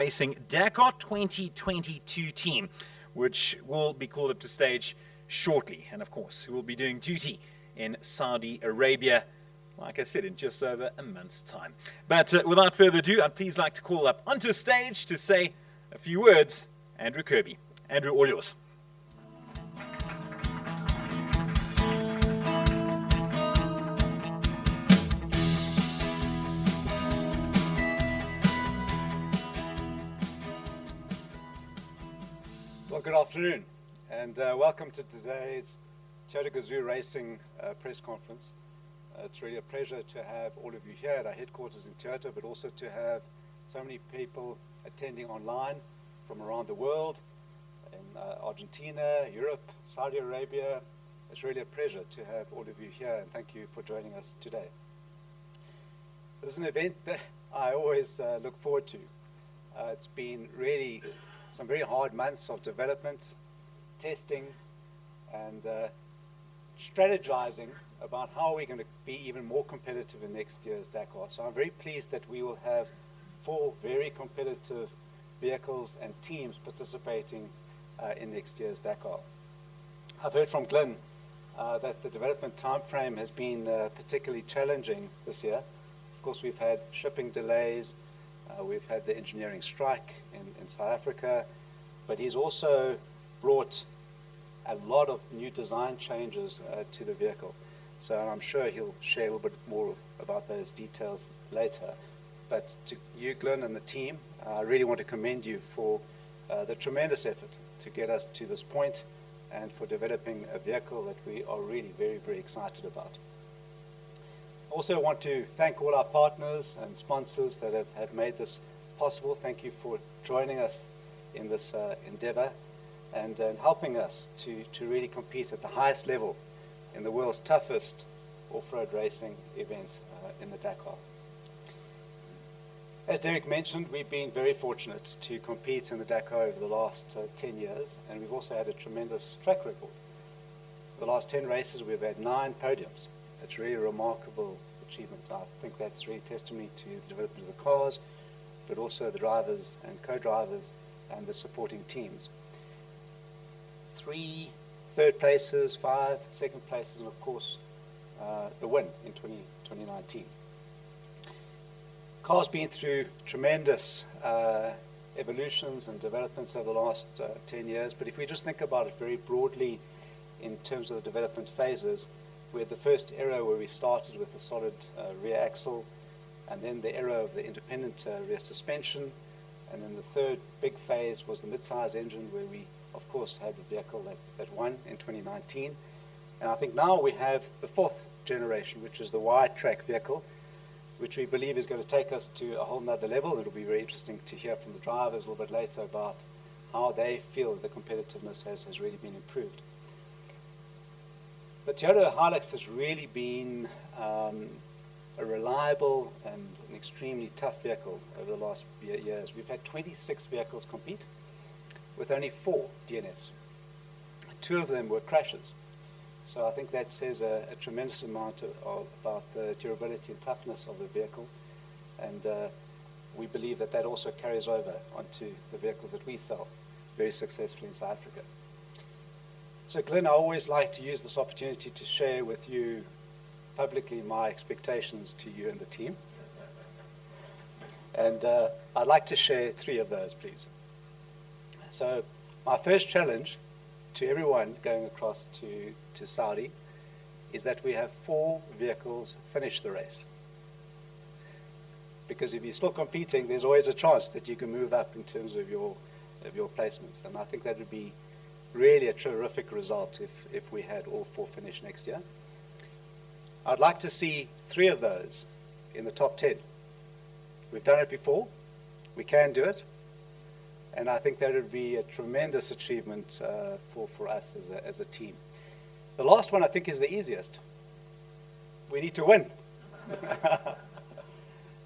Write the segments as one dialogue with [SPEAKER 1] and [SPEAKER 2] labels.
[SPEAKER 1] Racing Dakar 2022 team, which will be called up to stage shortly, and of course who will be doing duty in Saudi Arabia, like I said, in just over a month's time. But without further ado, I'd please like to call up onto stage to say a few words, Andrew Kirby. Andrew, all yours.
[SPEAKER 2] Well, good afternoon, and welcome to today's Toyota Gazoo Racing press conference. It's really a pleasure to have all of you here at our headquarters in Toyota, but also to have so many people attending online from around the world, in Argentina, Europe, Saudi Arabia. It's really a pleasure to have all of you here, and thank you for joining us today. This is an event that I always look forward to. It's been really some very hard months of development, testing, and strategizing about how we're going to be even more competitive in next year's Dakar. So I'm very pleased that we will have 4 very competitive vehicles and teams participating in next year's Dakar. I've heard from Glenn that the development time frame has been particularly challenging this year. Of course, we've had shipping delays, we've had the engineering strike in South Africa, but he's also brought a lot of new design changes to the vehicle. So I'm sure he'll share a little bit more about those details later. But to you, Glenn, and the team, I really want to commend you for the tremendous effort to get us to this point and for developing a vehicle that we are really very, very excited about. Also want to thank all our partners and sponsors that have made this possible. Thank you for joining us in this endeavor and helping us to really compete at the highest level in the world's toughest off-road racing event in the Dakar. As Derek mentioned, we've been very fortunate to compete in the Dakar over the last 10 years, and we've also had a tremendous track record. The last 10 races, we've had 9 podiums. It's really a remarkable achievement. I think that's really testimony to the development of the cars, but also the drivers and co-drivers and the supporting teams. 3 third places, 5 second places, and of course the win in 2019. Car's been through tremendous evolutions and developments over the last 10 years, but if we just think about it very broadly in terms of the development phases, we had the first era where we started with the solid rear axle, and then the era of the independent rear suspension, and then the third big phase was the mid-size engine, where we, of course, had the vehicle that won in 2019. And I think now we have the 4th generation, which is the wide track vehicle, which we believe is going to take us to a whole nother level. It'll be very interesting to hear from the drivers a little bit later about how they feel the competitiveness has really been improved. The Toyota Hilux has really been a reliable and an extremely tough vehicle over the last years. We've had 26 vehicles compete with only 4 DNFs. 2 of them were crashes. So I think that says a tremendous amount about the durability and toughness of the vehicle. And we believe that also carries over onto the vehicles that we sell very successfully in South Africa. So Glenn, I always like to use this opportunity to share with you publicly my expectations to you and the team. And I'd like to share 3 of those, please. So my first challenge to everyone going across to Saudi is that we have 4 vehicles finish the race. Because if you're still competing, there's always a chance that you can move up in terms of your placements. And I think that would be really a terrific result if we had all 4 finish next year. I'd like to see 3 of those in the top 10. We've done it before. We can do it. And I think that would be a tremendous achievement for us as a team. The last one I think is the easiest. We need to win.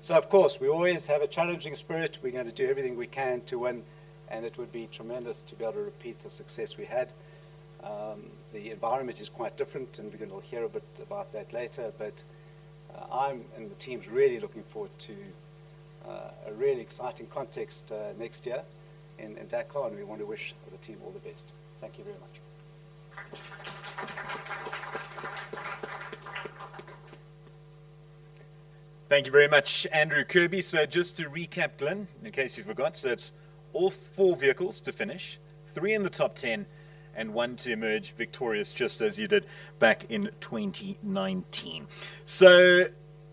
[SPEAKER 2] So of course, we always have a challenging spirit. We're going to do everything we can to win, and it would be tremendous to be able to repeat the success we had. The environment is quite different, and we're going to hear a bit about that later, but I'm and the team's really looking forward to a really exciting context next year in Dakar, and we want to wish the team all the best. Thank you very much.
[SPEAKER 1] Thank you very much, Andrew Kirby. So just to recap, Glenn, in case you forgot, so it's all 4 vehicles to finish, 3 in the top 10, and 1 to emerge victorious, just as you did back in 2019. So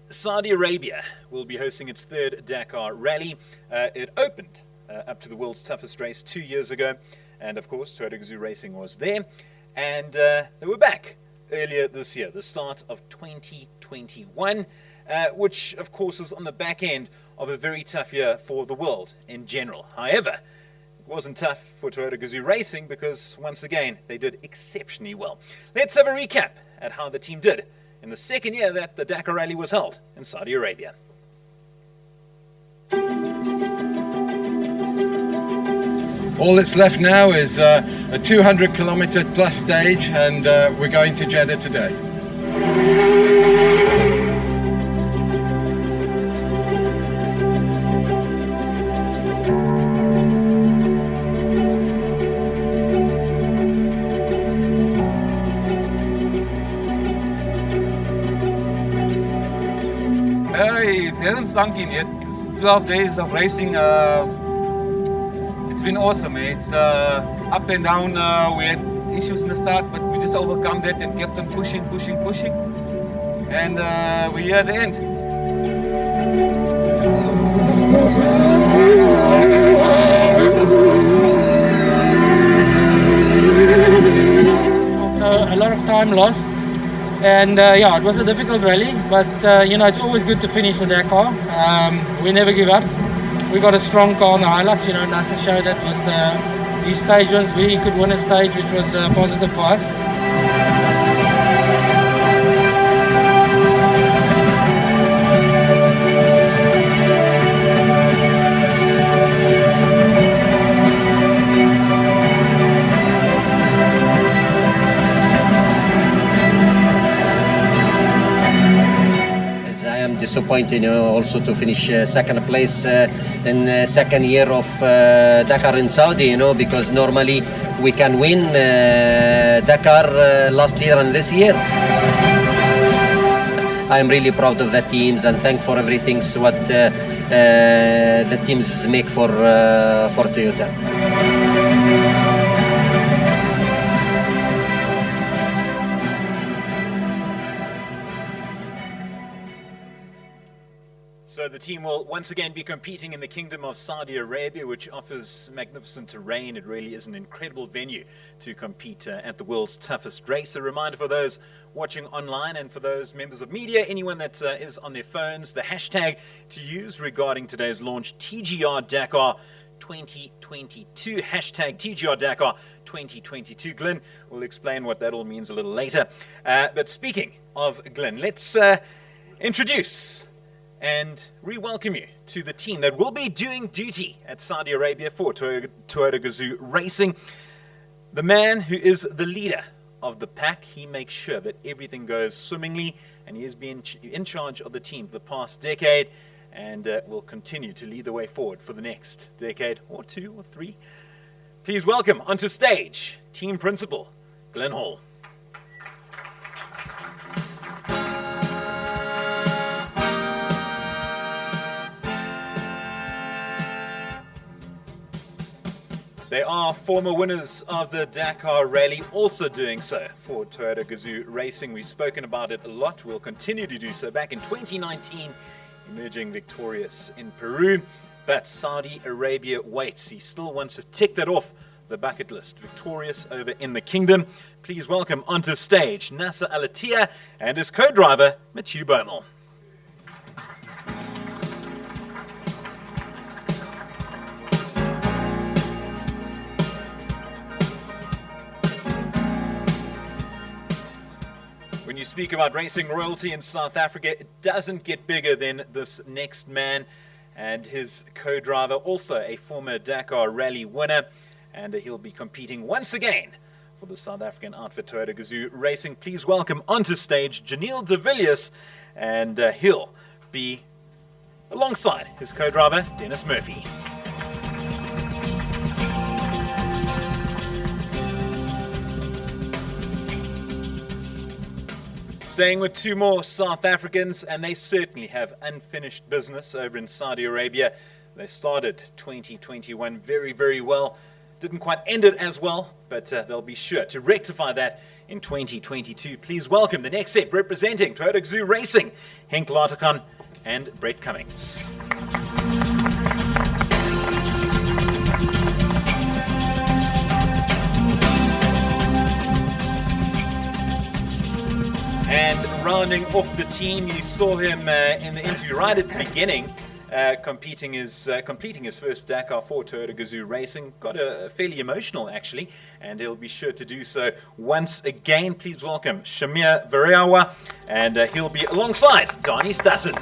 [SPEAKER 1] Saudi Arabia will be hosting its 3rd Dakar Rally. It opened up to the world's toughest race 2 years ago, and of course Toyota Gazoo Racing was there, and they were back earlier this year, the start of 2021, which of course was on the back end of a very tough year for the world in general. However, it wasn't tough for Toyota Gazoo Racing because, once again, they did exceptionally well. Let's have a recap at how the team did in the 2nd year that the Dakar Rally was held in Saudi Arabia.
[SPEAKER 3] All that's left now is a 200-kilometer plus stage, and we're going to Jeddah today.
[SPEAKER 4] It hasn't sunk in yet. 12 days of racing. It's been awesome. It's up and down. We had issues in the start, but we just overcome that and kept on pushing. And we're here at the end.
[SPEAKER 5] So a lot of time lost. And yeah, it was a difficult rally, but you know, it's always good to finish the Dakar. We never give up. We got a strong car on the Hilux. You know, Nasser showed that with these stage ones, we could win a stage, which was positive for us.
[SPEAKER 6] Disappointed, you know, also to finish 2nd place in 2nd year of Dakar in Saudi, you know, because normally we can win Dakar last year and this year. I am really proud of the teams and thank for everything what the teams make for Toyota.
[SPEAKER 1] So the team will once again be competing in the Kingdom of Saudi Arabia, which offers magnificent terrain. It really is an incredible venue to compete at the world's toughest race. A reminder for those watching online and for those members of media, anyone that is on their phones, the hashtag to use regarding today's launch, TGR Dakar 2022, hashtag TGR Dakar 2022. Glenn will explain what that all means a little later. But speaking of Glenn, let's introduce and re-welcome you to the team that will be doing duty at Saudi Arabia for Toyota Gazoo Racing. The man who is the leader of the pack, he makes sure that everything goes swimmingly, and he has been in charge of the team for the past decade and will continue to lead the way forward for the next decade or 2 or 3. Please welcome onto stage team principal Glenn Hall. They are former winners of the Dakar Rally, also doing so for Toyota Gazoo Racing. We've spoken about it a lot. We'll continue to do so. Back in 2019, emerging victorious in Peru. But Saudi Arabia waits. He still wants to tick that off the bucket list. Victorious over in the kingdom. Please welcome onto stage Nasser Al-Attiyah and his co-driver, Mathieu Baumel. When you speak about racing royalty in South Africa, it doesn't get bigger than this next man and his co-driver, also a former Dakar Rally winner, and he'll be competing once again for the South African outfit Toyota Gazoo Racing. Please welcome onto stage Giniel de Villiers, and he'll be alongside his co-driver, Dennis Murphy. Staying with two more South Africans, and they certainly have unfinished business over in Saudi Arabia. They started 2021 very, very well. Didn't quite end it as well, but they'll be sure to rectify that in 2022. Please welcome the next set representing Toyota Gazoo Racing, Henk Lategan and Brett Cummings. And rounding off the team, you saw him in the interview right at the beginning, completing his first Dakar for Toyota Gazoo Racing. Got fairly emotional, actually, and he'll be sure to do so once again. Please welcome Shameer Variawa, and he'll be alongside Danie Stassen.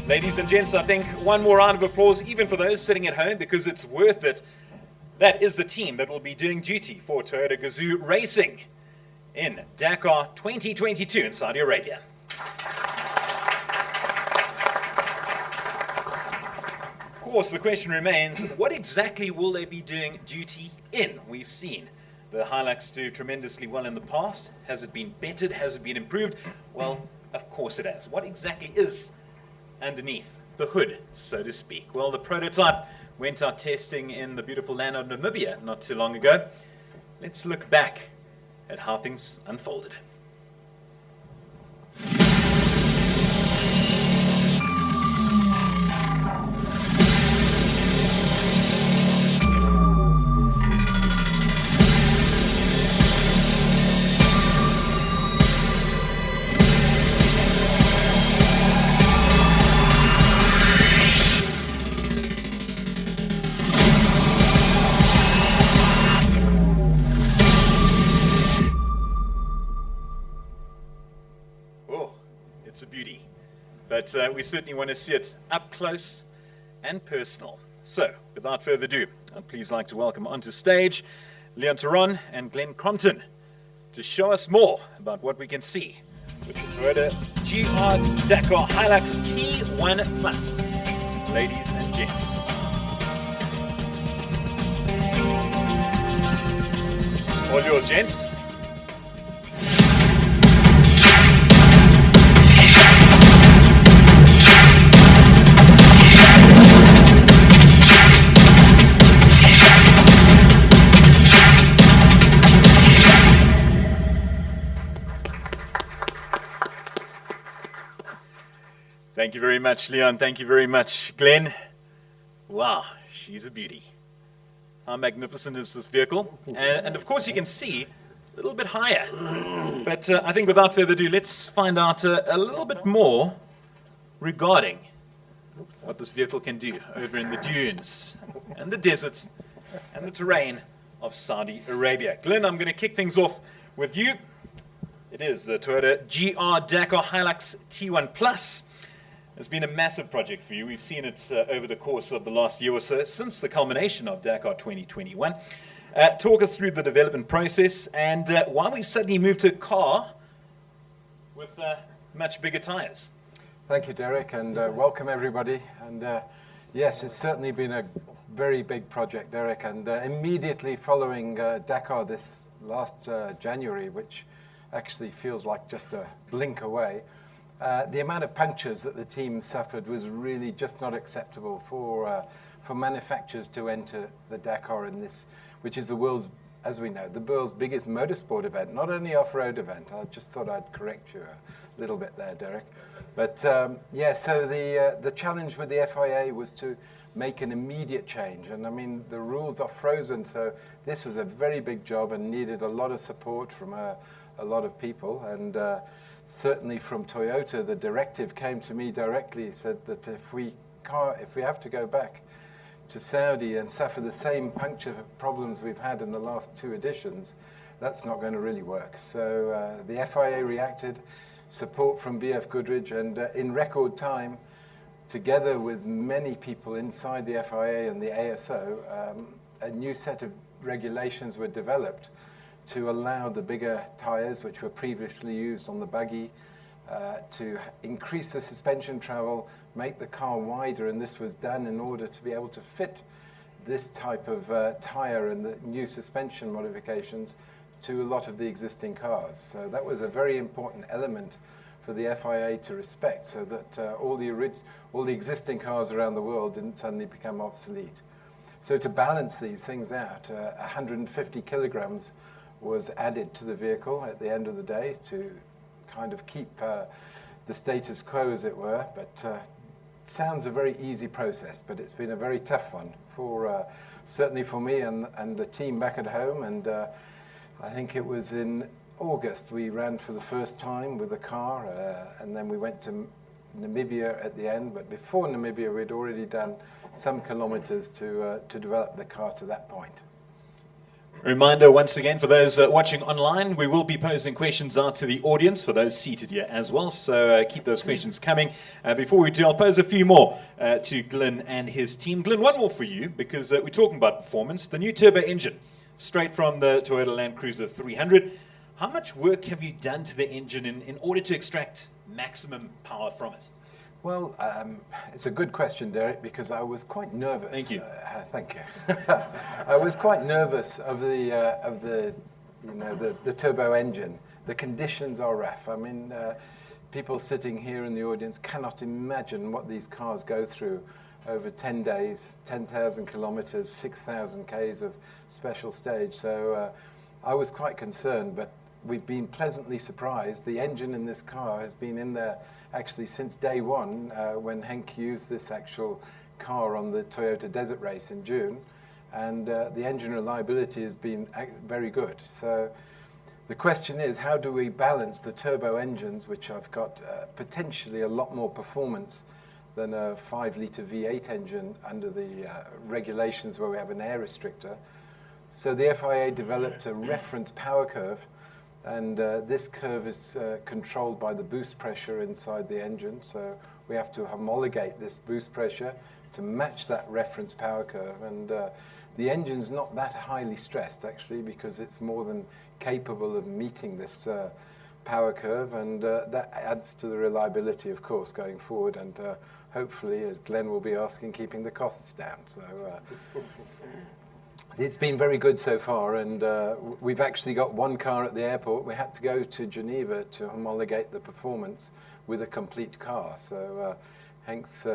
[SPEAKER 1] Ladies and gents, I think one more round of applause, even for those sitting at home, because it's worth it. That is the team that will be doing duty for Toyota Gazoo Racing in Dakar 2022 in Saudi Arabia. Of course, the question remains, what exactly will they be doing duty in? We've seen the Hilux do tremendously well in the past. Has it been bettered? Has it been improved? Well, of course it has. What exactly is underneath the hood, so to speak? Well, the prototype went out testing in the beautiful land of Namibia not too long ago. Let's look back at how things unfolded. It's a beauty, but we certainly want to see it up close and personal. So, without further ado, I'd please like to welcome onto stage Leon Theron and Glenn Crompton to show us more about what we can see with the Toyota GR Dakar Hilux T1 Plus. Ladies and gents. All yours, gents. Thank you very much, Leon. Thank you very much, Glenn. Wow, she's a beauty. How magnificent is this vehicle? And of course, you can see a little bit higher. But I think without further ado, let's find out a little bit more regarding what this vehicle can do over in the dunes and the desert and the terrain of Saudi Arabia. Glenn, I'm going to kick things off with you. It is the Toyota GR Dakar Hilux T1 Plus. It's been a massive project for you. We've seen it over the course of the last year or so, since the culmination of Dakar 2021. Talk us through the development process and why we suddenly moved to a car with much bigger tires.
[SPEAKER 3] Thank you, Derek, and welcome everybody. And yes, it's certainly been a very big project, Derek, and immediately following Dakar this last January, which actually feels like just a blink away, the amount of punctures that the team suffered was really just not acceptable for manufacturers to enter the Dakar in this, which is the world's, as we know, the world's biggest motorsport event, not only off-road event. I just thought I'd correct you a little bit there, Derek. But yeah, so the challenge with the FIA was to make an immediate change. And I mean, the rules are frozen, so this was a very big job and needed a lot of support from a lot of people. And certainly from Toyota, the directive came to me directly, said that if we have to go back to Saudi and suffer the same puncture problems we've had in the last two editions, that's not going to really work. So the FIA reacted, support from BF Goodrich, and in record time, together with many people inside the FIA and the ASO, a new set of regulations were developed to allow the bigger tyres, which were previously used on the buggy, to increase the suspension travel, make the car wider, and this was done in order to be able to fit this type of tyre and the new suspension modifications to a lot of the existing cars. So that was a very important element for the FIA to respect, so that all the existing cars around the world didn't suddenly become obsolete. So to balance these things out, 150 kilograms was added to the vehicle at the end of the day to kind of keep the status quo, as it were. But sounds a very easy process, but it's been a very tough one for certainly for me and the team back at home. And I think it was in August we ran for the first time with the car, and then we went to Namibia at the end. But before Namibia, we'd already done some kilometers to develop the car to that point.
[SPEAKER 1] Reminder once again for those watching online, we will be posing questions out to the audience for those seated here as well, so keep those questions coming. Before we do, I'll pose a few more to Glenn and his team. Glenn, one more for you, because we're talking about performance. The new turbo engine, straight from the Toyota Land Cruiser 300. How much work have you done to the engine in order to extract maximum power from it?
[SPEAKER 3] Well, it's a good question, Derek, because I was quite nervous.
[SPEAKER 1] Thank you.
[SPEAKER 3] Thank you. I was quite nervous of the turbo engine. The conditions are rough. I mean, people sitting here in the audience cannot imagine what these cars go through over 10 days, 10,000 kilometers, 6,000 Ks of special stage. So I was quite concerned, but we've been pleasantly surprised. The engine in this car has been in there actually since day one, when Henk used this actual car on the Toyota Desert Race in June, and the engine reliability has been very good. So the question is, how do we balance the turbo engines, which have got potentially a lot more performance than a 5-litre V8 engine under the regulations where we have an air restrictor? So the FIA developed a reference power curve, and this curve is controlled by the boost pressure inside the engine. So we have to homologate this boost pressure to match that reference power curve. And the engine's not that highly stressed, actually, because it's more than capable of meeting this power curve. And that adds to the reliability, of course, going forward. And hopefully, as Glenn will be asking, keeping the costs down. So it's been very good so far, and we've actually got one car at the airport. We had to go to Geneva to homologate the performance with a complete car. So Henk's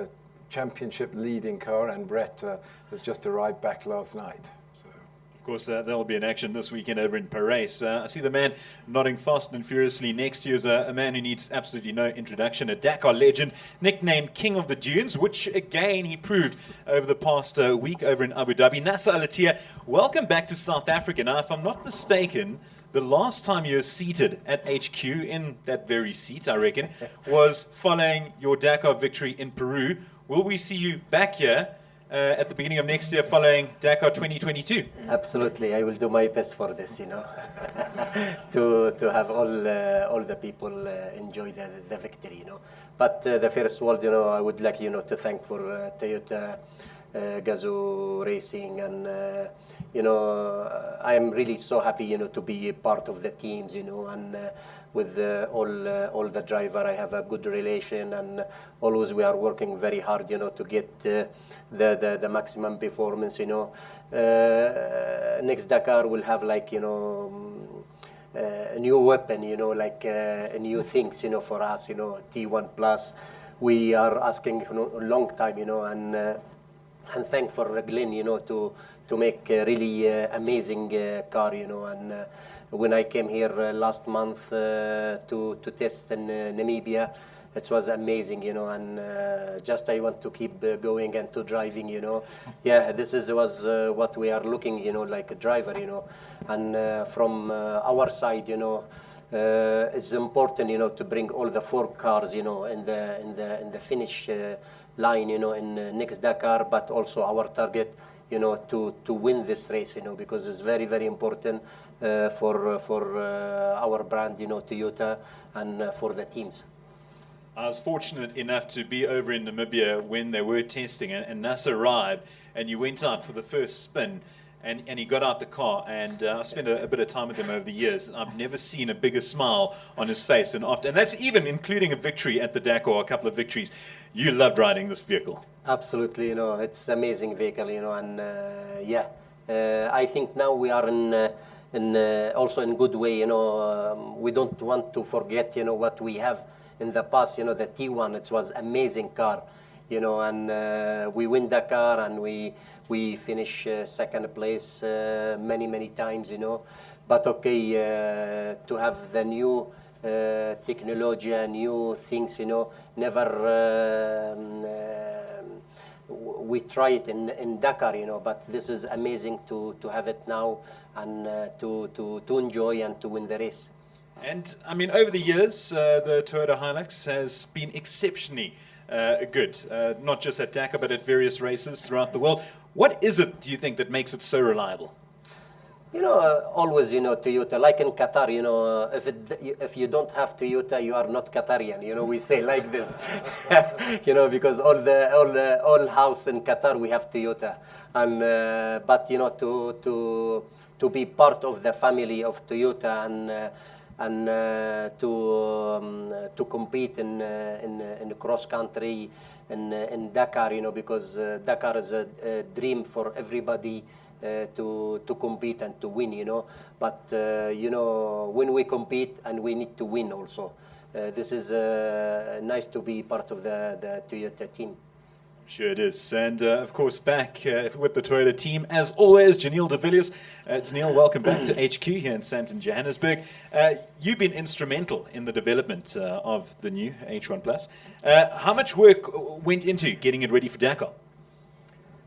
[SPEAKER 3] championship leading car, and Brett has just arrived back last night. So.
[SPEAKER 1] Of course, there'll be an action this weekend over in Paris. I see the man nodding fast and furiously next to you is a man who needs absolutely no introduction, a Dakar legend, nicknamed King of the Dunes, which again he proved over the past week over in Abu Dhabi. Nasser Al-Attiyah, welcome back to South Africa. Now, if I'm not mistaken, the last time you were seated at HQ, in that very seat, I reckon, was following your Dakar victory in Peru. Will we see you back here at the beginning of next year following Dakar 2022?
[SPEAKER 6] Absolutely, I will do my best for this, to have all the people enjoy the victory, But the first word, I would like, to thank for Toyota, Gazoo Racing, and I am really so happy, to be a part of the teams, and with all the driver, I have a good relation, and always we are working very hard, to get the maximum performance, Next Dakar will have like, a new weapon, like new things, for us, T1 Plus. We are asking for a long time, and thank for Glenn, to make a really amazing car, and when I came here last month to test in Namibia, it was amazing, and just I want to keep going and to driving, Yeah, this was what we are looking, like a driver, and from our side, it's important, to bring all the 4 cars, in the finish line, in next Dakar, but also our target, to win this race, because it's very, very important for our brand, Toyota, and for the teams.
[SPEAKER 1] I was fortunate enough to be over in Namibia when they were testing, and Nasser arrived, and you went out for the first spin, and he got out the car, and I spent a bit of time with him over the years, and I've never seen a bigger smile on his face than after, and that's even including a victory at the Dakar, a couple of victories. You loved riding this vehicle.
[SPEAKER 6] Absolutely, it's amazing vehicle, and I think now we are also in good way, we don't want to forget, what we have in the past, the T1, it was amazing car, and we win Dakar and we finish second place many times, but okay, to have the new technology and new things, never we try it in Dakar, but this is amazing to have it now and to enjoy and to win the race.
[SPEAKER 1] And I mean, over the years, the Toyota Hilux has been exceptionally good, not just at Dakar, but at various races throughout the world. What is it, do you think, that makes it so reliable?
[SPEAKER 6] Always, Toyota, like in Qatar, if you don't have Toyota, you are not Qatarian. We say like this, because all house in Qatar we have Toyota, and but to be part of the family of Toyota and to compete in cross country in Dakar, because Dakar is a dream for everybody. To compete and to win, but when we compete and we need to win also, this is nice to be part of the Toyota team.
[SPEAKER 1] Sure it is. And of course, back with the Toyota team, as always, Giniel de Villiers. Giniel, welcome back to HQ here in Sandton, Johannesburg. You've been instrumental in the development of the new H1 Plus. How much work went into getting it ready for Dakar?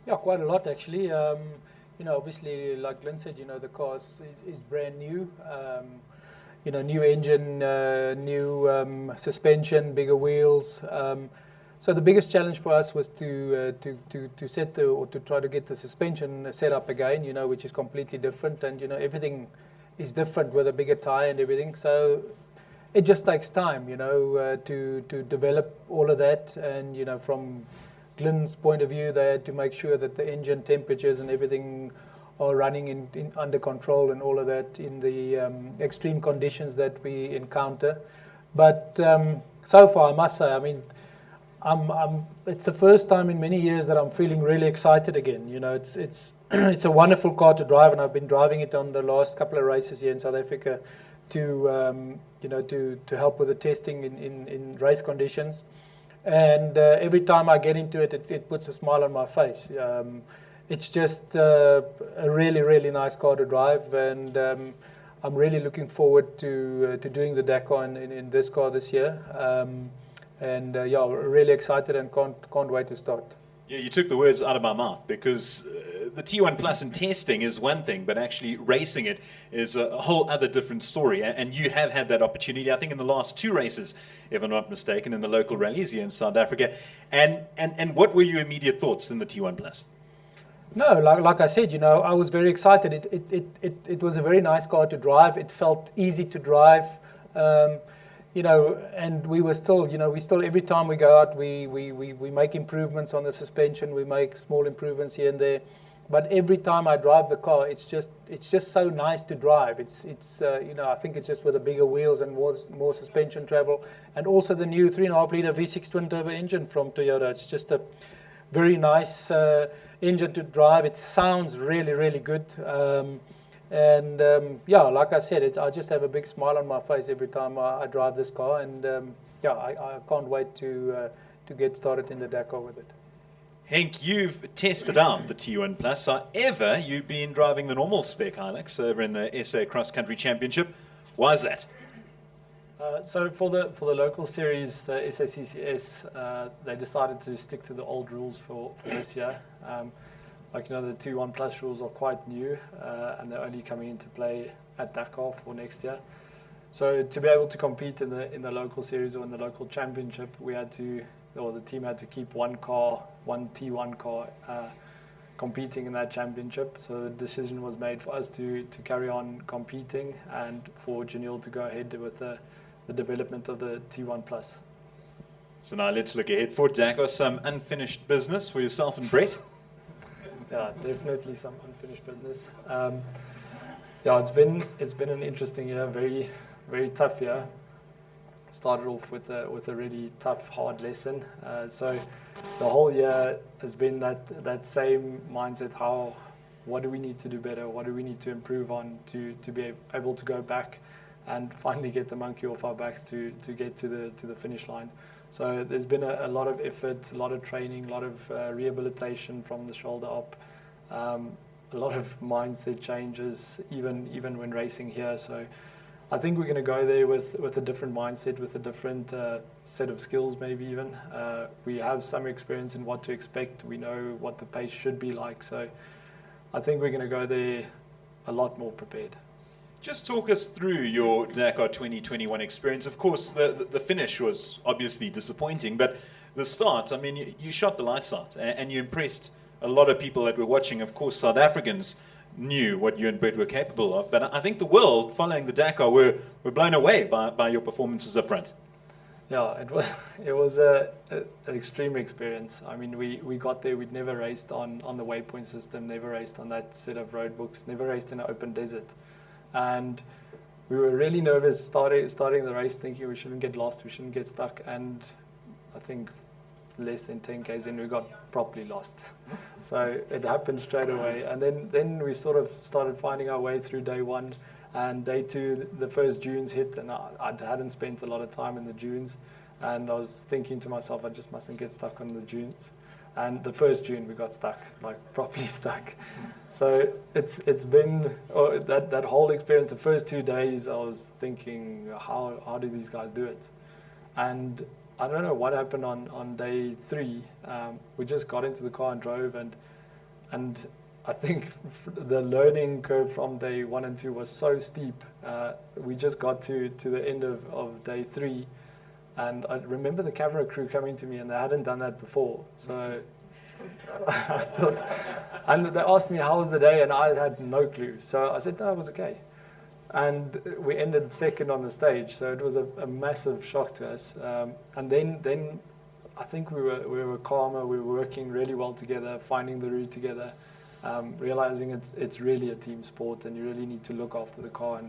[SPEAKER 7] Yeah, quite a lot actually. Obviously, like Glenn said, the car is brand new. New engine, new suspension, bigger wheels. So the biggest challenge for us was to set or to try to get the suspension set up again, which is completely different, and everything is different with a bigger tire and everything. So it just takes time, to develop all of that, and from Glenn's point of view, they had to make sure that the engine temperatures and everything are running in under control and all of that in the extreme conditions that we encounter. But so far, I must say, I mean, it's the first time in many years that I'm feeling really excited again. It's it's a wonderful car to drive, and I've been driving it on the last couple of races here in South Africa to help with the testing in race conditions. And every time I get into it, it puts a smile on my face. It's just a really, really nice car to drive, and I'm really looking forward to doing the Dakar in this car this year. Really excited and can't wait to start.
[SPEAKER 1] Yeah, you took the words out of my mouth, because the T1 Plus in testing is one thing, but actually racing it is a whole other different story. And you have had that opportunity, I think, in the last two races, if I'm not mistaken, in the local rallies here in South Africa. And what were your immediate thoughts in the T1 Plus?
[SPEAKER 7] No, like I said, I was very excited. It was a very nice car to drive. It felt easy to drive. And we were still, we still, every time we go out, we make improvements on the suspension, we make small improvements here and there. But every time I drive the car, it's just so nice to drive. I think it's just with the bigger wheels and more suspension travel, and also the new 3.5 liter V6 twin turbo engine from Toyota. It's just a very nice engine to drive. It sounds really, really good. Like I said, I just have a big smile on my face every time I drive this car, and I can't wait to get started in the Dakar with it.
[SPEAKER 1] Henk, you've tested out the T1 Plus. However, you've been driving the normal spec Hilux over in the SA Cross Country Championship. Why is that?
[SPEAKER 8] So for the local series, the SACCS, they decided to stick to the old rules for this year. The T1 Plus rules are quite new, and they're only coming into play at Dakar for next year. So to be able to compete in the local series or in the local championship, the team had to keep one T1 car competing in that championship. So the decision was made for us to carry on competing, and for Giniel to go ahead with the development of the T1 Plus.
[SPEAKER 1] So now let's look ahead for Dakar. Some unfinished business for yourself and Brett.
[SPEAKER 8] Yeah, definitely some unfinished business. Yeah, it's been an interesting year, very tough year. Started off with a really tough, hard lesson. So the whole year has been that same mindset. What do we need to do better? What do we need to improve on to be able to go back and finally get the monkey off our backs to get to the finish line? So there's been a lot of effort, a lot of training, a lot of rehabilitation from the shoulder up, a lot of mindset changes, even when racing here. So I think we're going to go there with a different mindset, with a different set of skills maybe even. We have some experience in what to expect. We know what the pace should be like. So I think we're going to go there a lot more prepared.
[SPEAKER 1] Just talk us through your Dakar 2021 experience. Of course, the finish was obviously disappointing, but the start, I mean, you shot the lights out and you impressed a lot of people that were watching. Of course, South Africans knew what you and Brett were capable of, but I think the world following the Dakar were blown away by your performances up front.
[SPEAKER 8] Yeah, it was an extreme experience. I mean, we got there, we'd never raced on the waypoint system, never raced on that set of road books, never raced in an open desert. And we were really nervous starting the race, thinking we shouldn't get lost, we shouldn't get stuck. And I think less than 10 k's in, we got properly lost. So it happened straight away. And then we sort of started finding our way through day one. And day two, the first dunes hit, and I hadn't spent a lot of time in the dunes. And I was thinking to myself, I just mustn't get stuck on the dunes. And the first dune, we got stuck, like properly stuck. So it's been that whole experience. The first 2 days, I was thinking, how do these guys do it? And I don't know what happened on day three. We just got into the car and drove, and I think the learning curve from day 1 and 2 was so steep. We just got to the end of day 3, and I remember the camera crew coming to me, and they hadn't done that before. So I thought, and they asked me how was the day, and I had no clue. So I said, no, it was okay. And we ended second on the stage, so it was a massive shock to us. And then I think we were calmer. We were working really well together, finding the route together, realizing it's really a team sport, and you really need to look after the car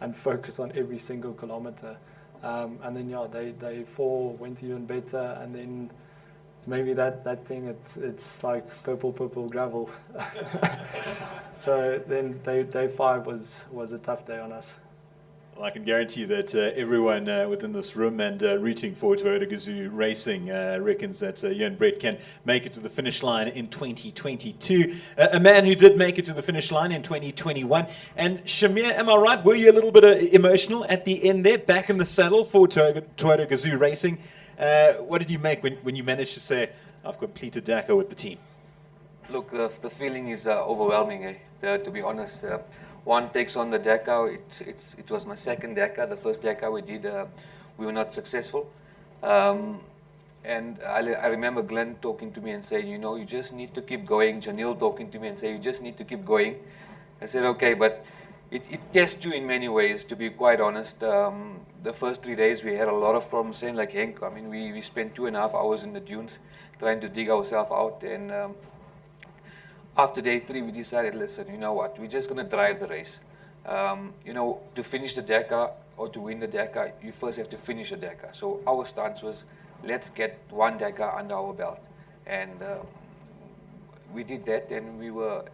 [SPEAKER 8] and focus on every single kilometer. And then day 4 went even better, and then maybe that thing, it's like purple gravel. So then day 5 was a tough day on us.
[SPEAKER 1] Well, I can guarantee that everyone within this room and rooting for Toyota Gazoo Racing reckons that you and Brett can make it to the finish line in 2022. A man who did make it to the finish line in 2021. And Shameer, am I right? Were you a little bit emotional at the end there, back in the saddle for Toyota Gazoo Racing? What did you make when you managed to say, I've completed Dakar with the team?
[SPEAKER 4] Look, the feeling is overwhelming, to be honest. One takes on the Dakar. It was my second Dakar. The first Dakar we did, we were not successful. And I remember Glenn talking to me and saying, you just need to keep going. Giniel talking to me and saying, you just need to keep going. I said, okay, but it tests you in many ways, to be quite honest. The first 3 days we had a lot of problems, same like Henk. I mean, we spent 2.5 hours in the dunes trying to dig ourselves out. And after day 3, we decided, listen, you know what, we're just going to drive the race. To finish the Dakar or to win the Dakar, you first have to finish the Dakar. So our stance was, let's get one Dakar under our belt. And we did that, and we were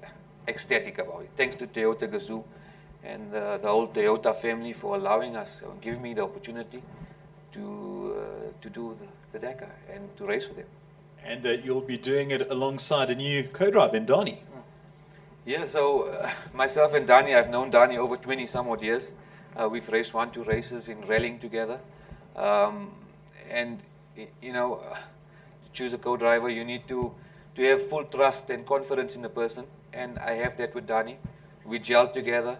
[SPEAKER 4] ecstatic about it. Thanks to Toyota Gazoo and the whole Toyota family for allowing us, giving me the opportunity to do the Dakar and to race with them.
[SPEAKER 1] And you'll be doing it alongside a new co-driver in Danie.
[SPEAKER 4] Yeah, so myself and Danie, I've known Danie over 20 some odd years. We've raced 1-2 races in rallying together. And to choose a co-driver, you need to have full trust and confidence in the person. And I have that with Danie. We gel together.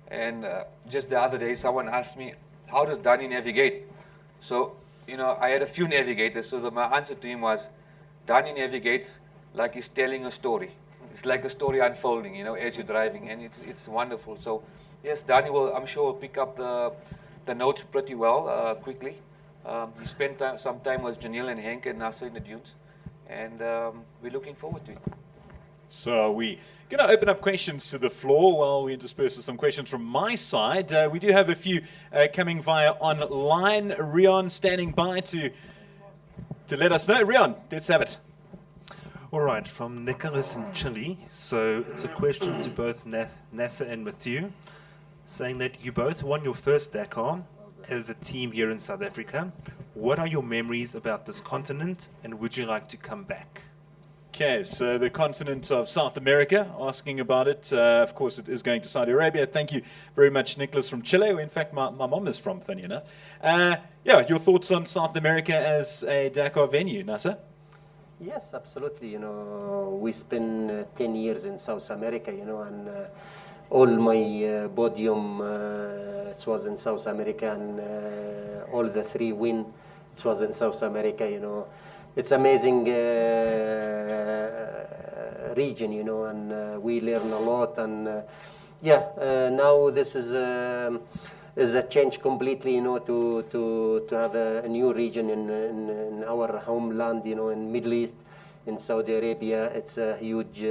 [SPEAKER 4] And just the other day, someone asked me, how does Danie navigate? So, I had a few navigators. So my answer to him was, Danie navigates like he's telling a story. It's like a story unfolding, as you're driving, and it's wonderful. So, yes, Danie will, I'm sure, pick up the notes pretty well quickly. He spent some time with Giniel and Henk and Nasser in the dunes, and we're looking forward to it.
[SPEAKER 1] So we're going to open up questions to the floor while we intersperse some questions from my side. We do have a few coming via online. Rion standing by to let us know. Rion, let's have it.
[SPEAKER 9] All right, from Nicholas in Chile. So it's a question to both Nasser and Mathieu, saying that you both won your first Dakar as a team here in South Africa. What are your memories about this continent, and would you like to come back?
[SPEAKER 1] Okay, so the continent of South America, asking about it. Of course, it is going to Saudi Arabia. Thank you very much, Nicholas from Chile. In fact, my mom is from, funny enough. Yeah, your thoughts on South America as a Dakar venue, Nasser?
[SPEAKER 6] Yes, absolutely. You know, we spent 10 years in South America, you know, and all my podium, it was in South America, and all the 3 win, it was in South America, you know. It's amazing region, you know, and we learn a lot, and now this is a change completely, you know, to have a new region in our homeland, you know, in Middle East, in Saudi Arabia. It's a huge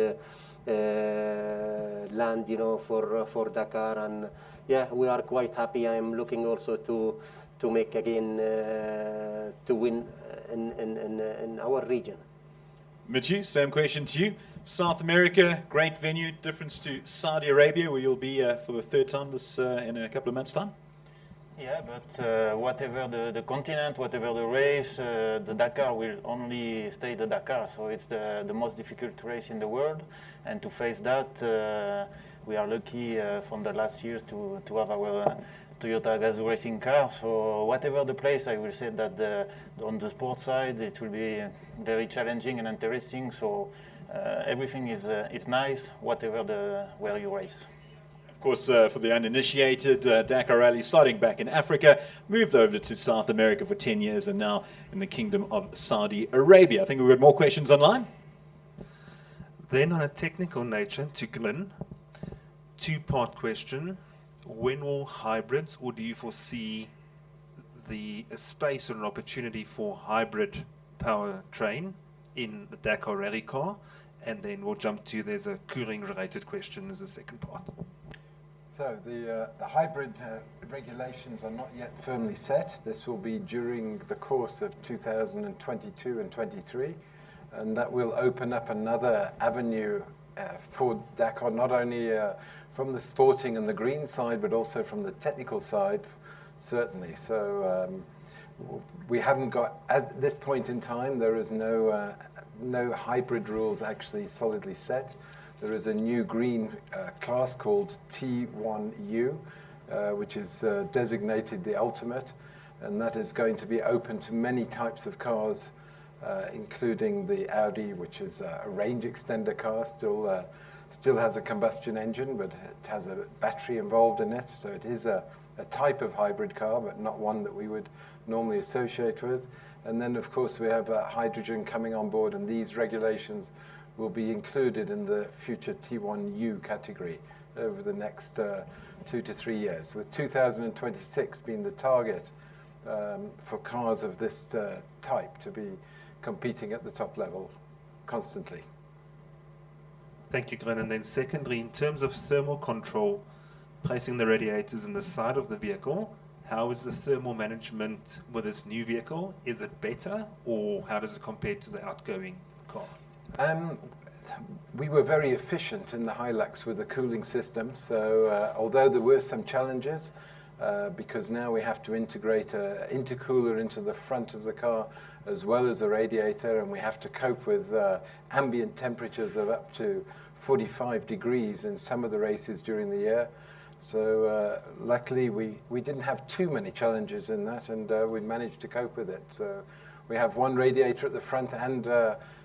[SPEAKER 6] land, you know, for Dakar, and yeah, we are quite happy. I am looking also to make again to win in our region.
[SPEAKER 1] Mathieu, same question to you. South America, great venue, difference to Saudi Arabia, where you'll be for the 3rd time this in a couple of months' time.
[SPEAKER 10] Yeah, but whatever the continent, whatever the race, the Dakar will only stay the Dakar. So it's the most difficult race in the world, and to face that, we are lucky from the last years to have our Toyota Gazoo Racing car. So whatever the place, I will say that on the sports side, it will be very challenging and interesting. So everything is nice, whatever where you race.
[SPEAKER 1] Of course, for the uninitiated, Dakar Rally starting back in Africa, moved over to South America for 10 years, and now in the Kingdom of Saudi Arabia. I think we've got more questions online.
[SPEAKER 9] Then on a technical nature, to Glenn, 2-part question. When will hybrids, or do you foresee a space or an opportunity for hybrid powertrain in the Dakar Rally car? And then we'll jump to, there's a cooling related question as a second part.
[SPEAKER 3] So the hybrid regulations are not yet firmly set. This will be during the course of 2022 and 23, and that will open up another avenue for Dakar, not only from the sporting and the green side, but also from the technical side, certainly. So we haven't got, at this point in time, there is no hybrid rules actually solidly set. There is a new green class called T1U, which is designated the ultimate, and that is going to be open to many types of cars, including the Audi, which is a range extender car, still has a combustion engine, but it has a battery involved in it. So it is a type of hybrid car, but not one that we would normally associate with. And then, of course, we have hydrogen coming on board, and these regulations will be included in the future T1U category over the next 2 to 3 years, with 2026 being the target for cars of this type to be competing at the top level constantly.
[SPEAKER 9] Thank you, Glenn. And then secondly, in terms of thermal control, placing the radiators in the side of the vehicle, how is the thermal management with this new vehicle? Is it better, or how does it compare to the outgoing car?
[SPEAKER 3] We were very efficient in the Hilux with the cooling system. So although there were some challenges, because now we have to integrate an intercooler into the front of the car as well as a radiator, and we have to cope with ambient temperatures of up to 45 degrees in some of the races during the year. So luckily we didn't have too many challenges in that, and we managed to cope with it. So we have one radiator at the front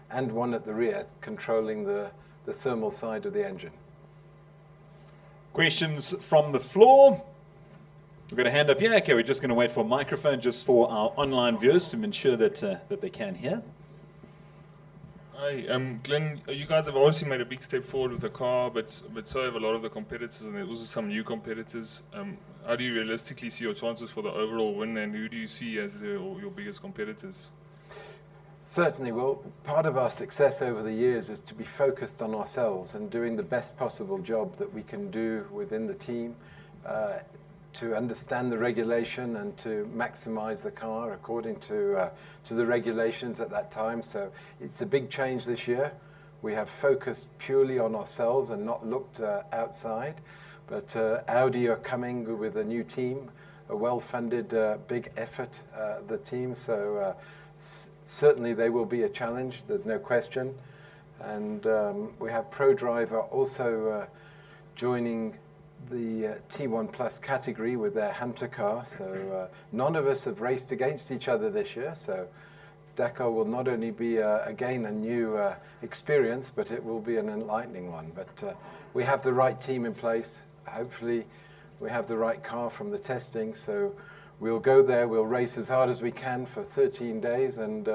[SPEAKER 3] and one at the rear, controlling the thermal side of the engine.
[SPEAKER 1] Questions from the floor? We've got a hand up here. Okay, we're just going to wait for a microphone just for our online viewers to ensure that they can hear.
[SPEAKER 11] Hi, Glenn, you guys have obviously made a big step forward with the car, but so have a lot of the competitors, and there's also some new competitors. How do you realistically see your chances for the overall win, and who do you see as your biggest competitors?
[SPEAKER 3] Certainly, well, part of our success over the years is to be focused on ourselves and doing the best possible job that we can do within the team, to understand the regulation and to maximize the car according to the regulations at that time. So it's a big change this year. We have focused purely on ourselves and not looked outside. But Audi are coming with a new team, a well-funded, big effort, the team. So certainly they will be a challenge, there's no question. And we have ProDriver also joining the T1 Plus category with their Hunter car. So none of us have raced against each other this year. So Dakar will not only be, again, a new experience, but it will be an enlightening one. But we have the right team in place. Hopefully we have the right car from the testing. So we'll go there, we'll race as hard as we can for 13 days. And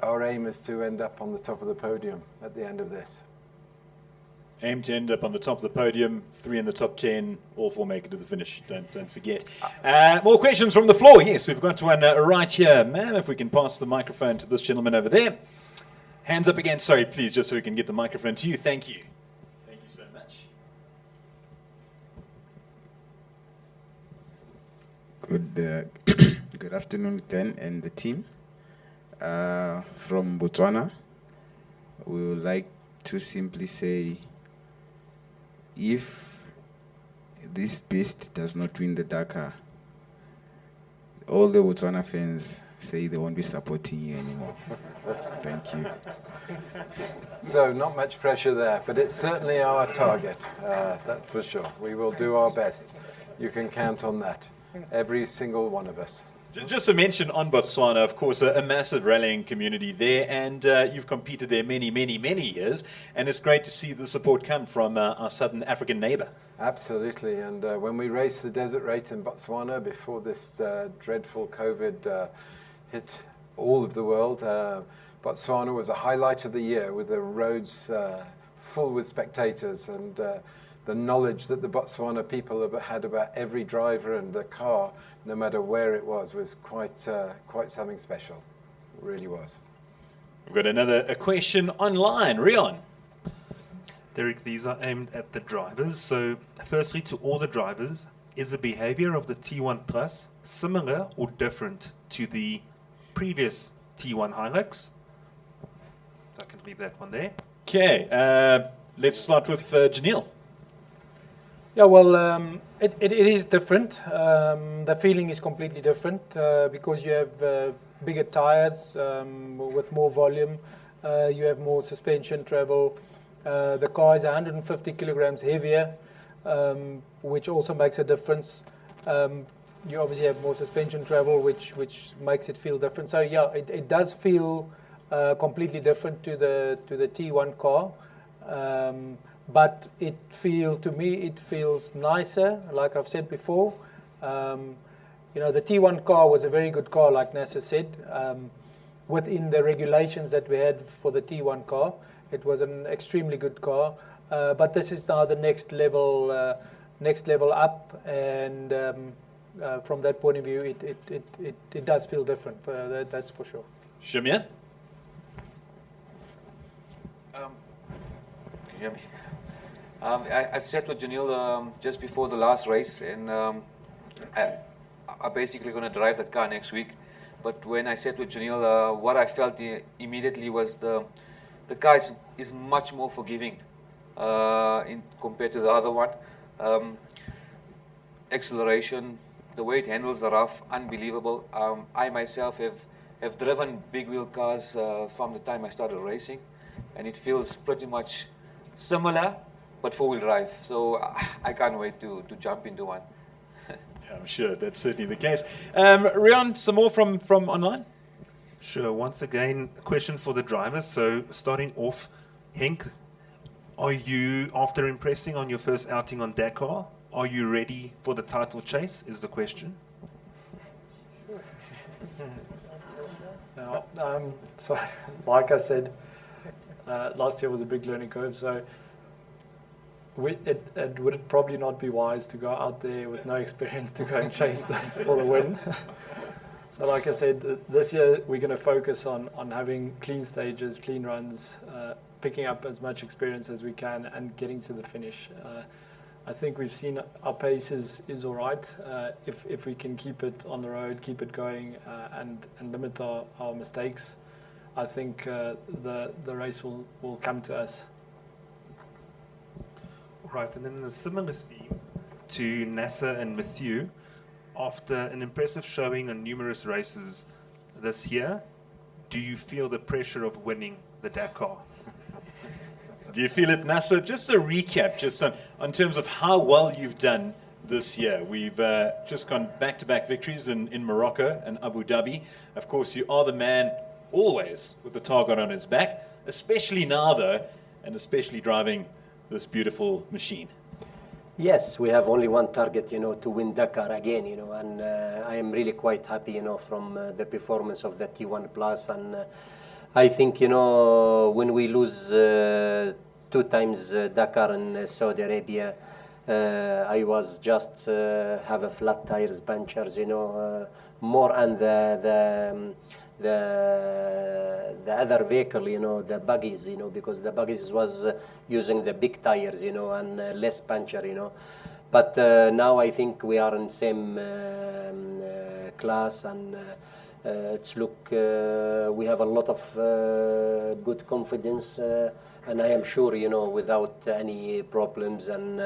[SPEAKER 3] our aim is to end up on the top of the podium at the end of this.
[SPEAKER 1] Aim to end up on the top of the podium, 3 in the top 10, all 4 make it to the finish. Don't forget. More questions from the floor. Yes, we've got one right here. Ma'am, if we can pass the microphone to this gentleman over there. Hands up again. Sorry, please, just so we can get the microphone to you. Thank you. Thank you so much.
[SPEAKER 12] Good afternoon, Glenn and the team. From Botswana, we would like to simply say, if this beast does not win the Dakar, all the Botswana fans say they won't be supporting you anymore. Thank you.
[SPEAKER 3] So not much pressure there, but it's certainly our target, that's for sure. We will do our best. You can count on that, every single one of us.
[SPEAKER 1] Just to mention on Botswana, of course, a massive rallying community there, and you've competed there many, many, many years, and it's great to see the support come from our southern African neighbour.
[SPEAKER 3] Absolutely, and when we raced the desert race in Botswana before this dreadful COVID hit all of the world, Botswana was a highlight of the year with the roads full with spectators, and the knowledge that the Botswana people had about every driver and the car, no matter where it was quite something special. It really was.
[SPEAKER 1] We've got a question online. Rion.
[SPEAKER 9] Derek, these are aimed at the drivers. So, firstly, to all the drivers, is the behavior of the T1 Plus similar or different to the previous T1 Hilux? I can leave that one there.
[SPEAKER 1] Okay, let's start with Giniel.
[SPEAKER 7] Yeah, well, it is different. The feeling is completely different because you have bigger tires with more volume. You have more suspension travel. The car is 150 kilograms heavier, which also makes a difference. You obviously have more suspension travel, which makes it feel different. So yeah, it does feel completely different to the T1 car. But to me, it feels nicer, like I've said before. You know, the T1 car was a very good car, like Nasser said. Within the regulations that we had for the T1 car, it was an extremely good car. But this is now the next level up, and from that point of view, it does feel different. That's for sure.
[SPEAKER 1] Shameer?
[SPEAKER 4] Can you hear me? I've said with Giniel just before the last race, and I'm basically going to drive the car next week. But when I said with Giniel, what I felt immediately was the car is much more forgiving compared to the other one. Acceleration, the way it handles the rough, unbelievable. I myself have driven big wheel cars from the time I started racing, and it feels pretty much similar, but 4-wheel drive. So I can't wait to jump into one.
[SPEAKER 1] I'm sure that's certainly the case. Rion, some more from online?
[SPEAKER 9] Sure. Once again, a question for the drivers. So starting off, Henk, are you, after impressing on your first outing on Dakar, are you ready for the title chase, is the question?
[SPEAKER 8] So, like I said, last year was a big learning curve. So, it would probably not be wise to go out there with no experience to go and chase for the win. So, like I said, this year we're going to focus on having clean stages, clean runs, picking up as much experience as we can, and getting to the finish. I think we've seen our pace is all right. If we can keep it on the road, keep it going, and limit our mistakes, I think the race will come to us.
[SPEAKER 9] Right, and then in a similar theme to Nasser and Mathieu, after an impressive showing on numerous races this year, do you feel the pressure of winning the Dakar?
[SPEAKER 1] Do you feel it, Nasser? Just a recap, just on terms of how well you've done this year. We've just gone back-to-back victories in Morocco and Abu Dhabi. Of course, you are the man always with the target on his back, especially now, though, and especially driving this beautiful machine.
[SPEAKER 6] Yes, we have only one target, to win Dakar again, and I am really quite happy, from the performance of the T1 Plus, and I think, when we lose 2 times Dakar in Saudi Arabia, I was just have a flat tires, punctures, more on the other vehicle, the buggies, because the buggies was using the big tires, and less puncture, But now I think we are in same class, and it's we have a lot of good confidence, and I am sure, without any problems and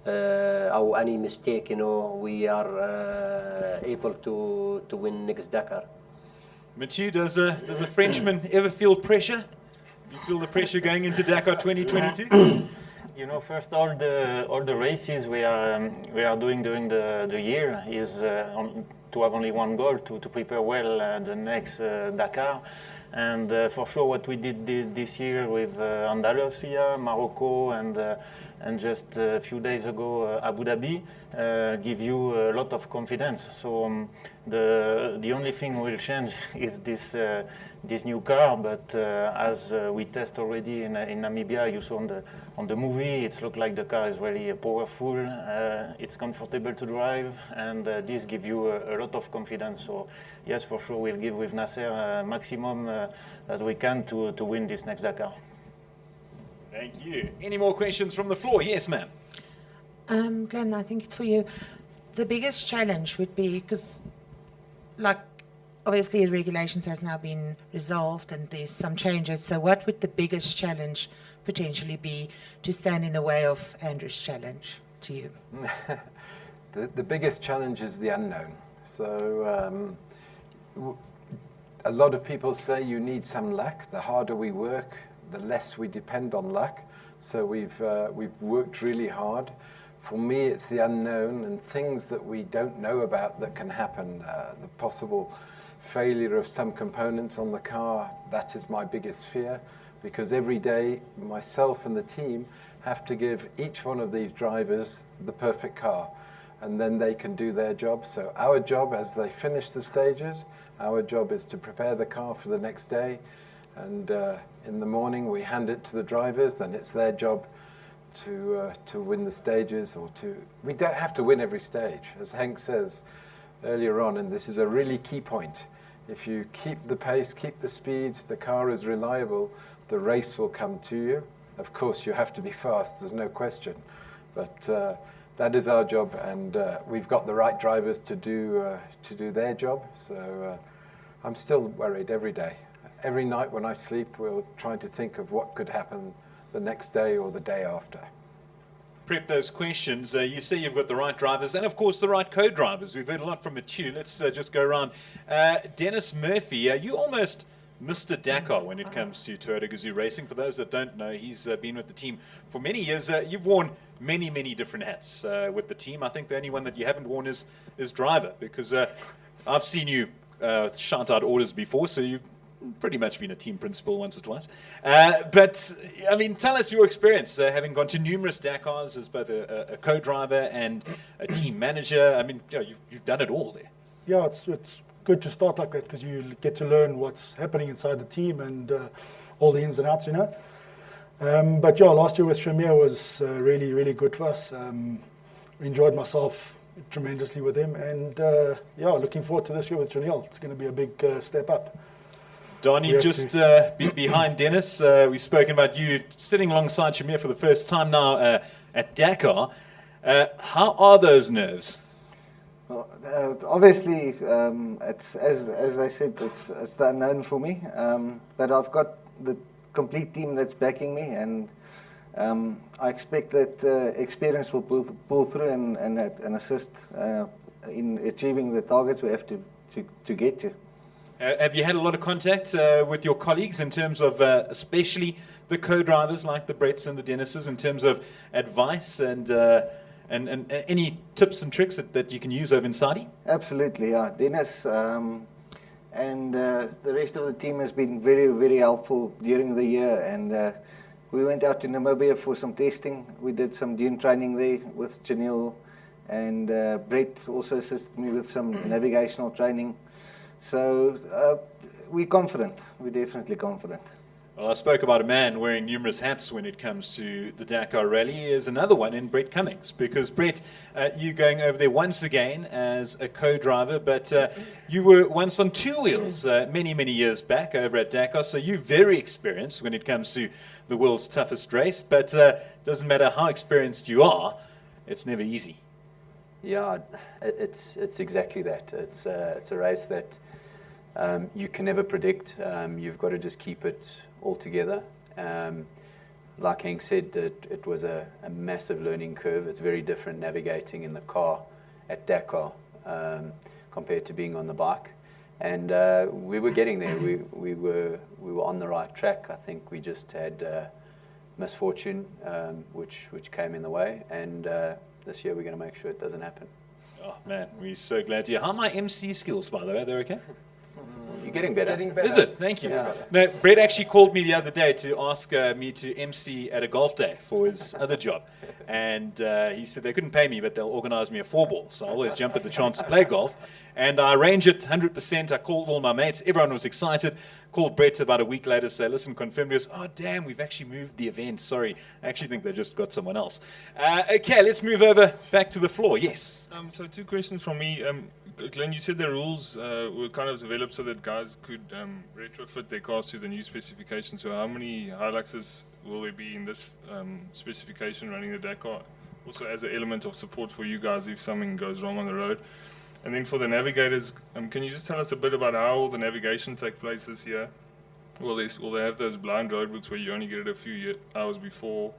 [SPEAKER 6] or any mistake, we are able to win next Dakar.
[SPEAKER 1] Mathieu, does a Frenchman ever feel pressure? Do you feel the pressure going into Dakar 2022?
[SPEAKER 10] First all the races we are doing during the year is to have only one goal, to prepare well the next Dakar. And for sure what we did this year with Andalusia, Morocco, and just a few days ago Abu Dhabi give you a lot of confidence. So the only thing will change is this new car, but as we test already in Namibia, you saw on the movie, it looks like the car is really powerful, it's comfortable to drive, and this gives you a lot of confidence. So yes, for sure we'll give with Nasser maximum that we can to win this next Dakar.
[SPEAKER 1] Thank you. Any more questions from the floor? Yes, ma'am.
[SPEAKER 13] Glenn, I think it's for you. The biggest challenge would be, because obviously the regulations has now been resolved and there's some changes. So what would the biggest challenge potentially be to stand in the way of Andrew's challenge to you?
[SPEAKER 3] The biggest challenge is the unknown. So a lot of people say you need some luck. The harder we work, the less we depend on luck. So we've worked really hard. For me, it's the unknown and things that we don't know about that can happen. The possible failure of some components on the car, that is my biggest fear, because every day myself and the team have to give each one of these drivers the perfect car, and then they can do their job. So our job as they finish the stages, our job is to prepare the car for the next day, and in the morning we hand it to the drivers, then it's their job to win the stages, we don't have to win every stage, as Henk says earlier on, and this is a really key point. If you keep the pace, keep the speed, the car is reliable, the race will come to you. Of course, you have to be fast, there's no question, but that is our job, and we've got the right drivers to do their job. So I'm still worried every day. Every night when I sleep, we're trying to think of what could happen the next day or the day after.
[SPEAKER 1] Prep those questions. You say you've got the right drivers and, of course, the right co-drivers. We've heard a lot from Mathieu. Let's just go around. Dennis Murphy, you almost Mr. Dakar when it comes to Toyota Gazoo Racing. For those that don't know, he's been with the team for many years. You've worn many, many different hats with the team. I think the only one that you haven't worn is driver, because I've seen you shout out orders before, so you've pretty much been a team principal once or twice. But, I mean, tell us your experience, having gone to numerous Dakars as both a co-driver and a team manager. I mean, you've done it all there.
[SPEAKER 14] Yeah, it's good to start like that because you get to learn what's happening inside the team and all the ins and outs, you know. But yeah, last year with Shameer was really, really good for us. Enjoyed myself tremendously with him, and yeah, looking forward to this year with Giniel. It's going to be a big step up.
[SPEAKER 1] Danie, just behind Dennis, we've spoken about you sitting alongside Shameer for the first time now at Dakar. How are those nerves?
[SPEAKER 15] Well, obviously, it's as I said, it's the unknown for me. But I've got the complete team that's backing me, and I expect that experience will pull through and assist in achieving the targets we have to get to.
[SPEAKER 1] Have you had a lot of contact with your colleagues in terms of, especially the co-drivers like the Bretts and the Dennises, in terms of advice and any tips and tricks that you can use over in Saudi?
[SPEAKER 15] Absolutely, yeah. Dennis and the rest of the team has been very, very helpful during the year, and we went out to Namibia for some testing. We did some dune training there with Giniel, and Brett also assisted me with some navigational training. So we're confident. We're definitely confident.
[SPEAKER 1] Well, I spoke about a man wearing numerous hats when it comes to the Dakar Rally. Is another one in Brett Cummings, because Brett, you going over there once again as a co-driver, but you were once on two wheels many, many years back over at Dakar, so you're very experienced when it comes to the world's toughest race, but doesn't matter how experienced you are, it's never easy.
[SPEAKER 16] Yeah, it's exactly that. It's a race that you can never predict. You've got to just keep it all together. Like Henk said, it was a massive learning curve. It's very different navigating in the car at Dakar compared to being on the bike. And we were getting there. We were on the right track. I think we just had misfortune, which came in the way. And this year we're going to make sure it doesn't happen.
[SPEAKER 1] Oh man, we're so glad to hear. How are my MC skills, by the way? They're okay?
[SPEAKER 16] You're getting better.
[SPEAKER 1] Is it? Thank you.
[SPEAKER 16] Yeah.
[SPEAKER 1] No, Brett actually called me the other day to ask me to MC at a golf day for his other job. And he said they couldn't pay me, but they'll organize me a 4-ball. So I always jump at the chance to play golf. And I arrange it 100%. I called all my mates. Everyone was excited. Called Brett about a week later, say, listen, confirmed. He goes, oh, damn, we've actually moved the event. Sorry. I actually think they just got someone else. Okay, let's move over back to the floor. Yes.
[SPEAKER 11] So 2 questions from me. Glenn, you said the rules were kind of developed so that guys could retrofit their cars to the new specification. So how many Hiluxes will there be in this specification running the Dakar? Also as an element of support for you guys if something goes wrong on the road. And then for the navigators, can you just tell us a bit about how the navigation take place this year? Will they have those blind road books where you only get it a few hours before?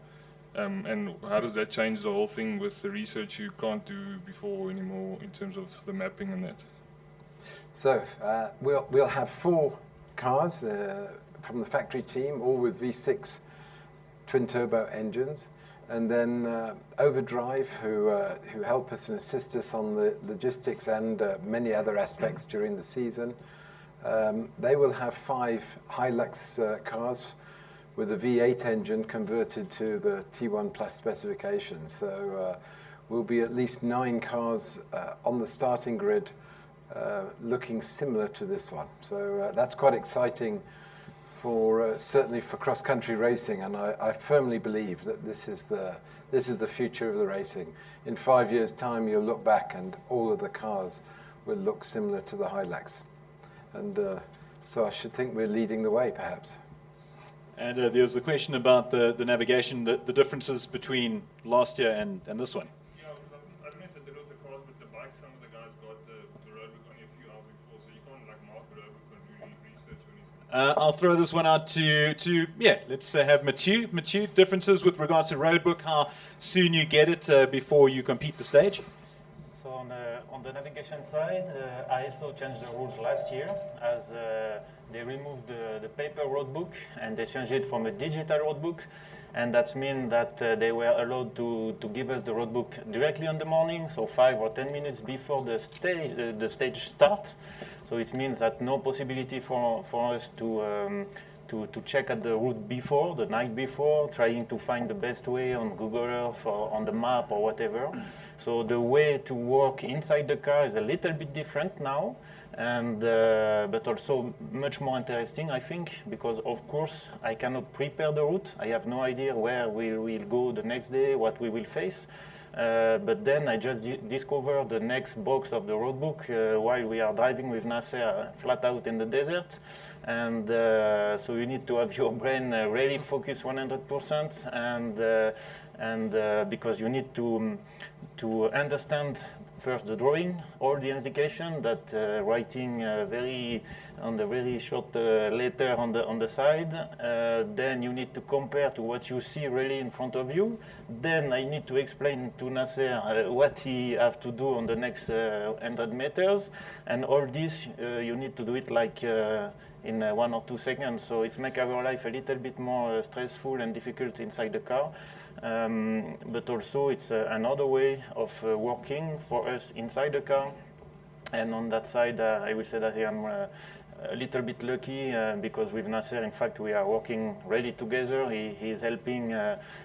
[SPEAKER 11] And how does that change the whole thing with the research you can't do before anymore in terms of the mapping and that?
[SPEAKER 3] So we'll have 4 cars from the factory team, all with V6 twin-turbo engines, and then Overdrive, who help us and assist us on the logistics and many other aspects during the season. They will have 5 Hilux cars with a V8 engine converted to the T1 Plus specifications. So we'll be at least 9 cars on the starting grid looking similar to this one. So that's quite exciting for certainly for cross-country racing, and I firmly believe that this is the future of the racing. In 5 years' time, you'll look back and all of the cars will look similar to the Hilux. And so I should think we're leading the way, perhaps.
[SPEAKER 1] And there was the question about the navigation, the differences between last year and this one.
[SPEAKER 11] Yeah, I don't know if they did with the cars, but the bikes, some of the guys got the roadbook only a few hours before, so you can't like mark the roadbook and do research or anything.
[SPEAKER 1] I'll throw this one out to let's have Mathieu. Mathieu, differences with regards to roadbook, how soon you get it before you compete the stage?
[SPEAKER 10] So on the navigation side, ISO changed the rules last year as they removed the paper roadbook and they changed it from a digital roadbook, and that means that they were allowed to give us the roadbook directly in the morning, so 5 or 10 minutes before the stage starts. So it means that no possibility for us to to check at the route before, the night before, trying to find the best way on Google Earth or on the map or whatever. So the way to work inside the car is a little bit different now, and but also much more interesting, I think, because of course I cannot prepare the route. I have no idea where we will go the next day, what we will face. But then I just discovered the next box of the roadbook while we are driving with Nasser flat out in the desert. And so you need to have your brain really focused 100%, and because you need to understand first the drawing, all the indication that writing on the very short letter on the side. Then you need to compare to what you see really in front of you. Then I need to explain to Nasser what he have to do on the next 100 meters, and all this you need to do it like in 1 or 2 seconds. So it's make our life a little bit more stressful and difficult inside the car. But also it's another way of working for us inside the car. And on that side, I will say that I am a little bit lucky because with Nasser, in fact, we are working really together. He is helping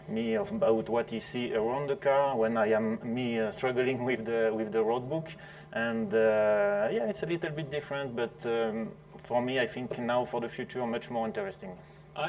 [SPEAKER 10] me about what he see around the car when I am struggling with the road book. And yeah, it's a little bit different, but for me, I think now for the future, much more interesting.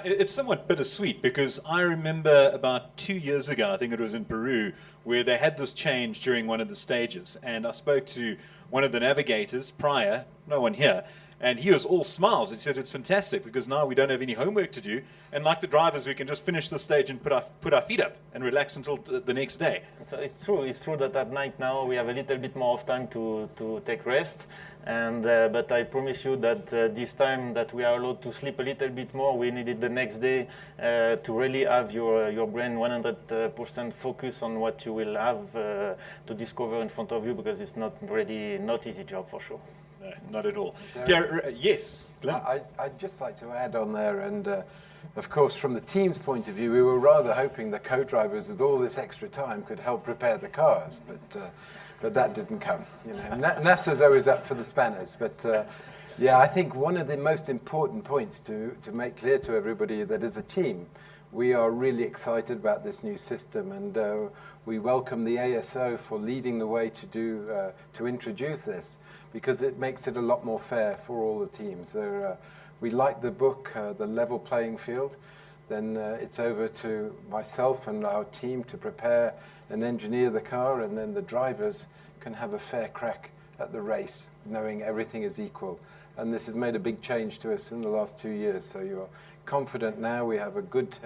[SPEAKER 1] It's somewhat bittersweet because I remember about 2 years ago, I think it was in Peru, where they had this change during one of the stages. And I spoke to one of the navigators prior, no one here, and he was all smiles. He said, it's fantastic because now we don't have any homework to do. And like the drivers, we can just finish the stage and put our feet up and relax until the next day.
[SPEAKER 10] It's true that at night now we have a little bit more of time to take rest. And but I promise you that this time that we are allowed to sleep a little bit more, we need it the next day to really have your brain 100% focus on what you will have to discover in front of you, because it's not easy job for sure.
[SPEAKER 1] No, not at all. Yes, Glenn?
[SPEAKER 3] I'd just like to add on there, and of course, from the team's point of view, we were rather hoping the co-drivers with all this extra time could help prepare the cars, but that didn't come. You know, Nasser's always up for the spanners, but yeah, I think one of the most important points to make clear to everybody that as a team, we are really excited about this new system, and we welcome the ASO for leading the way to introduce this, because it makes it a lot more fair for all the teams. We like the book, the level playing field. Then it's over to myself and our team to prepare and engineer the car, and then the drivers can have a fair crack at the race, knowing everything is equal. And this has made a big change to us in the last 2 years, so you're confident now we have a good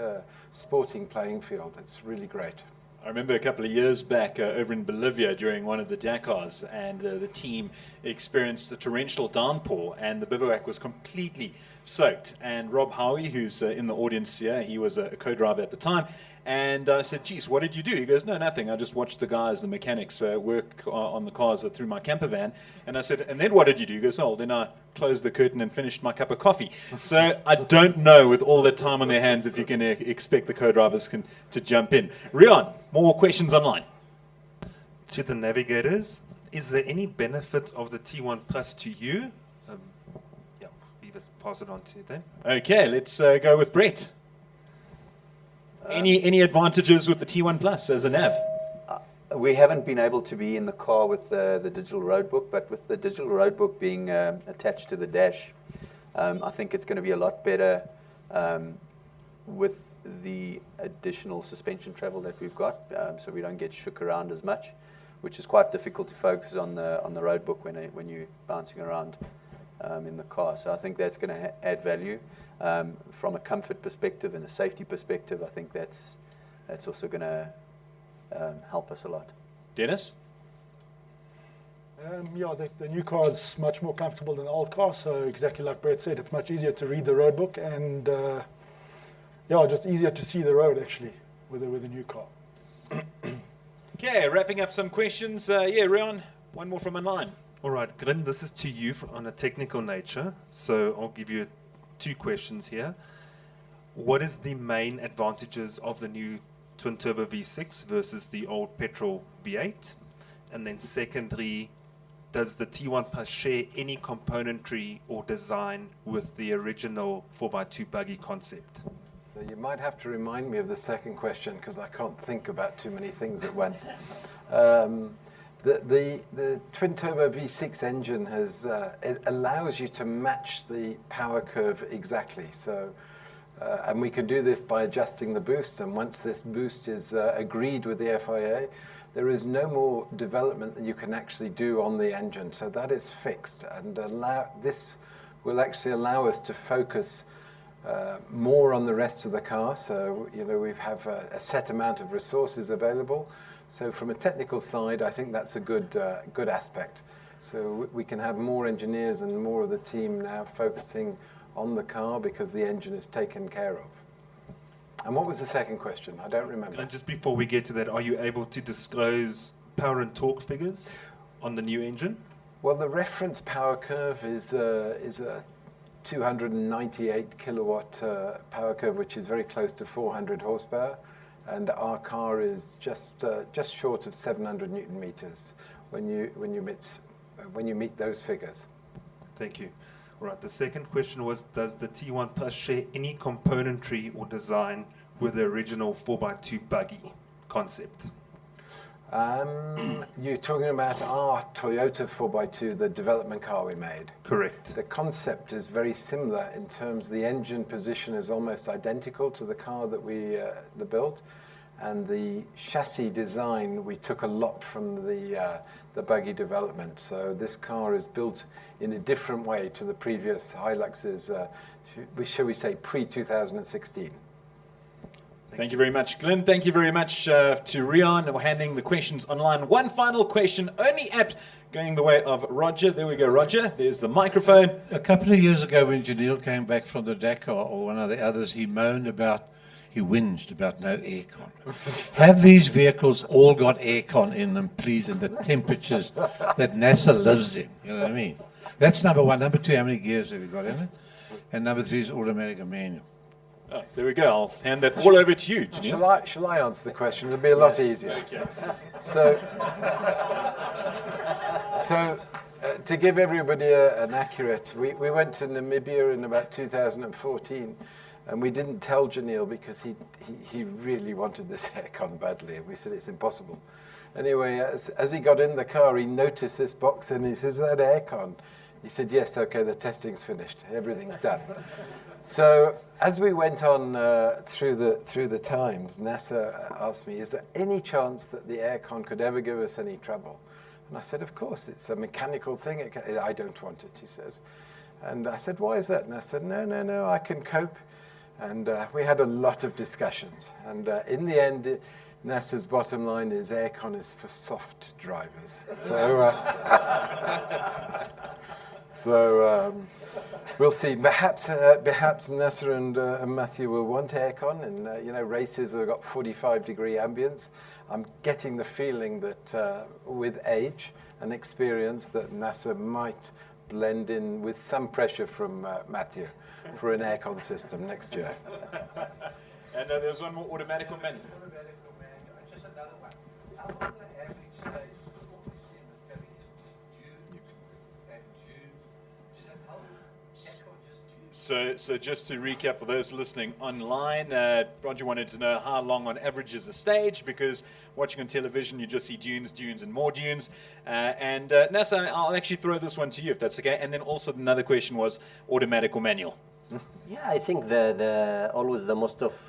[SPEAKER 3] sporting playing field. It's really great.
[SPEAKER 1] I remember a couple of years back over in Bolivia during one of the Dakars, and the team experienced a torrential downpour, and the bivouac was completely soaked. And Rob Howie, who's in the audience here, he was a co-driver at the time, and I said, geez, what did you do? He goes, no, nothing. I just watched the guys, the mechanics, work on the cars through my camper van. And I said, and then what did you do? He goes, oh, then I closed the curtain and finished my cup of coffee. So I don't know, with all that time on their hands, if you can expect the co-drivers to jump in. Rian, more questions online.
[SPEAKER 9] To the navigators, is there any benefit of the T1 Plus to you? Yeah, leave it, pass it on to them.
[SPEAKER 1] Okay, let's go with Brett. Any advantages with the T1 Plus as a nav?
[SPEAKER 16] We haven't been able to be in the car with the digital roadbook, but with the digital roadbook being attached to the dash, I think it's going to be a lot better with the additional suspension travel that we've got, so we don't get shook around as much, which is quite difficult to focus on the roadbook when you're bouncing around in the car. So I think that's going to add value. From a comfort perspective and a safety perspective, I think that's also going to help us a lot.
[SPEAKER 1] Dennis?
[SPEAKER 14] Yeah, the new car is much more comfortable than the old car, so exactly like Brett said, it's much easier to read the roadbook, and yeah, just easier to see the road actually with a new car.
[SPEAKER 1] Okay, wrapping up some questions. Yeah, Rian, one more from online.
[SPEAKER 9] All right, Glenn, this is to you on a technical nature, so I'll give you 2 questions here. What is the main advantages of the new twin turbo V6 versus the old petrol V8? And then secondly, does the T1 Plus share any componentry or design with the original 4x2 buggy concept?
[SPEAKER 3] So you might have to remind me of the second question because I can't think about too many things at once. The twin turbo V6 engine has it allows you to match the power curve exactly. So and we can do this by adjusting the boost. And once this boost is agreed with the FIA, there is no more development that you can actually do on the engine. So that is fixed, and this will actually allow us to focus more on the rest of the car. So we have a set amount of resources available. So from a technical side, I think that's a good aspect. So we can have more engineers and more of the team now focusing on the car because the engine is taken care of. And what was the second question? I don't remember.
[SPEAKER 9] And just before we get to that, are you able to disclose power and torque figures on the new engine?
[SPEAKER 3] Well, the reference power curve is a 298 kilowatt power curve, which is very close to 400 horsepower. And our car is just short of 700 newton meters when you meet those figures.
[SPEAKER 9] Thank you. All right. The second question was: does the T1 Plus share any componentry or design with the original 4x2 buggy concept?
[SPEAKER 3] You're talking about our Toyota 4x2, the development car we made.
[SPEAKER 9] Correct.
[SPEAKER 3] The concept is very similar in terms the engine position is almost identical to the car that we built, and the chassis design we took a lot from the buggy development. So this car is built in a different way to the previous Hiluxes, shall we say pre-2016.
[SPEAKER 1] Thank you very much, Glenn. Thank you very much to Rian handling the questions online. One final question, only apt, going the way of Roger. There we go, Roger. There's the microphone.
[SPEAKER 17] A couple of years ago when Giniel came back from the Dakar, or one of the others, he whinged about no aircon. Have these vehicles all got aircon in them, please, and the temperatures that Nasser lives in? You know what I mean? That's number one. Number two, how many gears have you got in it? And number three is automatic or manual.
[SPEAKER 1] Oh, there we go. I'll hand that all over to you, Giniel.
[SPEAKER 3] Shall I answer the question? It'll be a lot easier.
[SPEAKER 1] Okay.
[SPEAKER 3] So to give everybody an accurate, we went to Namibia in about 2014, and we didn't tell Giniel because he really wanted this aircon badly, and we said it's impossible. Anyway, as he got in the car, he noticed this box, and he said, "Is that aircon?" He said, "Yes, okay, the testing's finished. Everything's done." So as we went on through the times, Nasser asked me, "Is there any chance that the aircon could ever give us any trouble?" And I said, "Of course, it's a mechanical thing. I don't want it," he said. And I said, "Why is that?" And I said, No, I can cope." And we had a lot of discussions. And in the end, Nasser's bottom line is aircon is for soft drivers. So we'll see. Perhaps Nasser and Mathieu will want aircon, and races that have got 45-degree ambience. I'm getting the feeling that with age and experience, that Nasser might blend in with some pressure from Mathieu for an aircon system next year.
[SPEAKER 1] And there's one more automatic or manual.
[SPEAKER 17] Just another one. How long the average stays before we see in the telly is June and June?
[SPEAKER 1] So just to recap for those listening online, Roger wanted to know how long on average is the stage, because watching on television you just see dunes, and more dunes. And Nasser, I'll actually throw this one to you if that's okay. And then also another question was automatic or manual.
[SPEAKER 6] Yeah, I think always the most of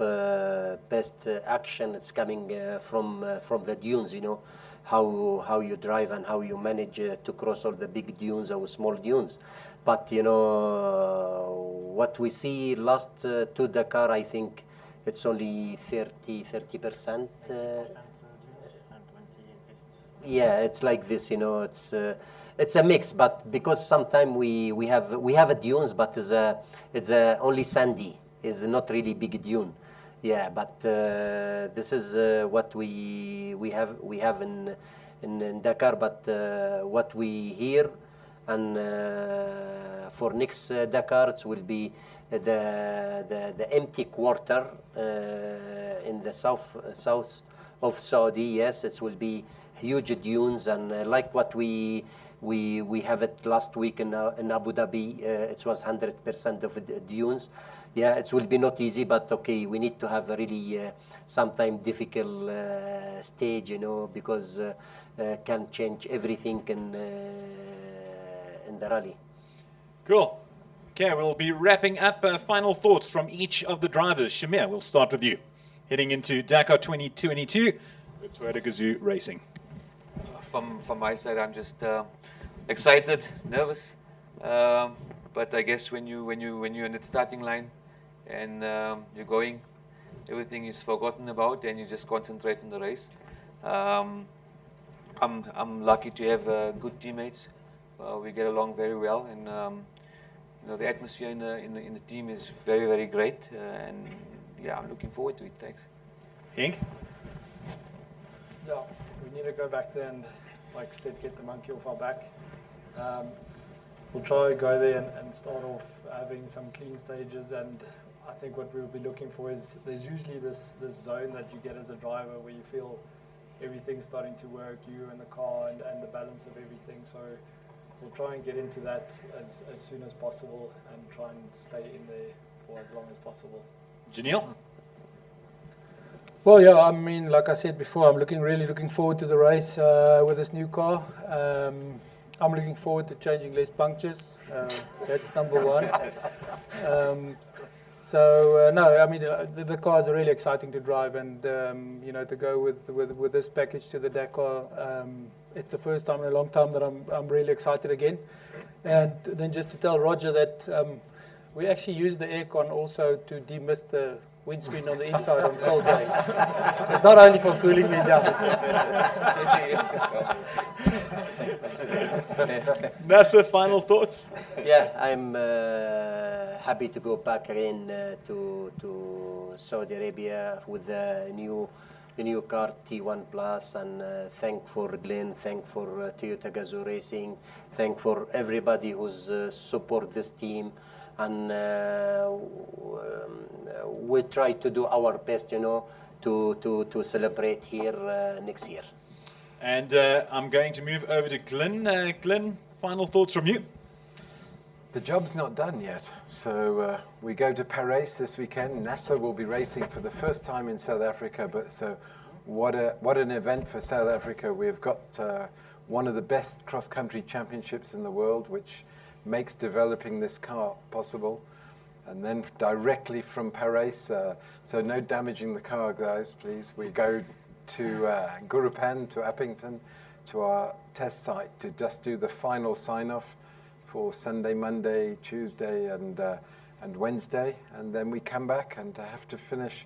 [SPEAKER 6] best action is coming from the dunes. How you drive and how you manage to cross all the big dunes or small dunes. But what we see last to Dakar, I think it's only 30%. Yeah, it's like this. It's a mix, but because sometimes we have a dunes, but it's only sandy. It's not really big dune. Yeah, but this is what we have in Dakar. But what we hear, and for next Dakar, it will be the empty quarter in the south of Saudi. Yes, it will be huge dunes, and like what we have it last week in Abu Dhabi. It was 100% of the dunes. Yeah, it will be not easy, but okay, we need to have a really sometime difficult stage, because can change everything in the rally.
[SPEAKER 1] Cool. Okay, we'll be wrapping up. Final thoughts from each of the drivers. Shameer, we'll start with you. Heading into Dakar 2022 with Toyota Gazoo Racing.
[SPEAKER 4] From my side, I'm just excited, nervous, but I guess when you're in the starting line and you're going, everything is forgotten about, and you just concentrate on the race. I'm lucky to have good teammates. We get along very well, and the atmosphere in the team is very, very great, and yeah, I'm looking forward to it. Thanks.
[SPEAKER 1] Henk?
[SPEAKER 8] Yeah, we need to go back there and, like I said, get the monkey off our back. We'll try to go there and start off having some clean stages, and I think what we'll be looking for is there's usually this zone that you get as a driver where you feel everything's starting to work, you and the car and the balance of everything. So we'll try and get into that as soon as possible and try and stay in there for as long as possible.
[SPEAKER 1] Giniel?
[SPEAKER 7] Well, yeah, I mean, like I said before, I'm really looking forward to the race with this new car. I'm looking forward to changing less punctures. That's number one. No, I mean, the cars are really exciting to drive, and to go with this package to the Dakar, it's the first time in a long time that I'm really excited again. And then just to tell Roger that we actually use the aircon also to demist the windscreen on the inside on cold days. So it's not only for cooling me down.
[SPEAKER 1] Nasser, final thoughts?
[SPEAKER 6] Yeah, I'm happy to go back again to Saudi Arabia with the new car T1 Plus, and thank for Glenn, thank for Toyota Gazoo Racing, thank for everybody who's support this team, and we try to do our best, to celebrate here next year.
[SPEAKER 1] And I'm going to move over to Glenn. Glenn, final thoughts from you?
[SPEAKER 3] The job's not done yet. So we go to Paris this weekend. Nasser will be racing for the first time in South Africa. But so what an event for South Africa. We've got one of the best cross-country championships in the world, which makes developing this car possible. And then directly from Paris, so no damaging the car, guys, please. We go to Gurupan, to Uppington, to our test site to just do the final sign-off for Sunday, Monday, Tuesday, and Wednesday, and then we come back and have to finish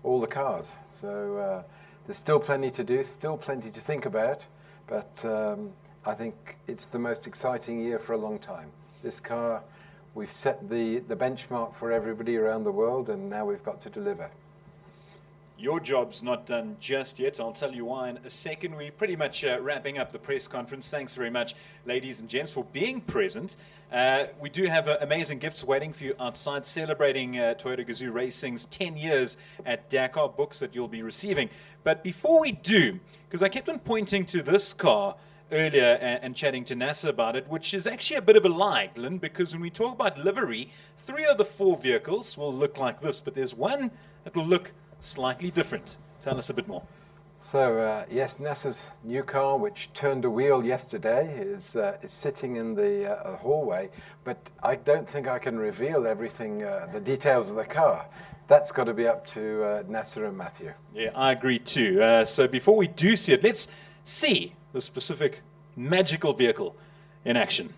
[SPEAKER 3] all the cars. So there's still plenty to do, still plenty to think about, but I think it's the most exciting year for a long time. This car, we've set the benchmark for everybody around the world, and now we've got to deliver.
[SPEAKER 1] Your job's not done just yet. I'll tell you why in a second. We're pretty much wrapping up the press conference. Thanks very much, ladies and gents, for being present. We do have amazing gifts waiting for you outside, celebrating Toyota Gazoo Racing's 10 years at Dakar, books that you'll be receiving. But before we do, because I kept on pointing to this car earlier and chatting to Nasser about it, which is actually a bit of a lie, Glenn, because when we talk about livery, 3 of the 4 vehicles will look like this, but there's one that will look slightly different. Tell us a bit more.
[SPEAKER 3] So yes, Nasser's new car, which turned a wheel yesterday, is sitting in the hallway, but I don't think I can reveal everything, the details of the car. That's got to be up to Nasser and Mathieu.
[SPEAKER 1] Yeah, I agree too. So before we do see it, let's see the specific magical vehicle in action.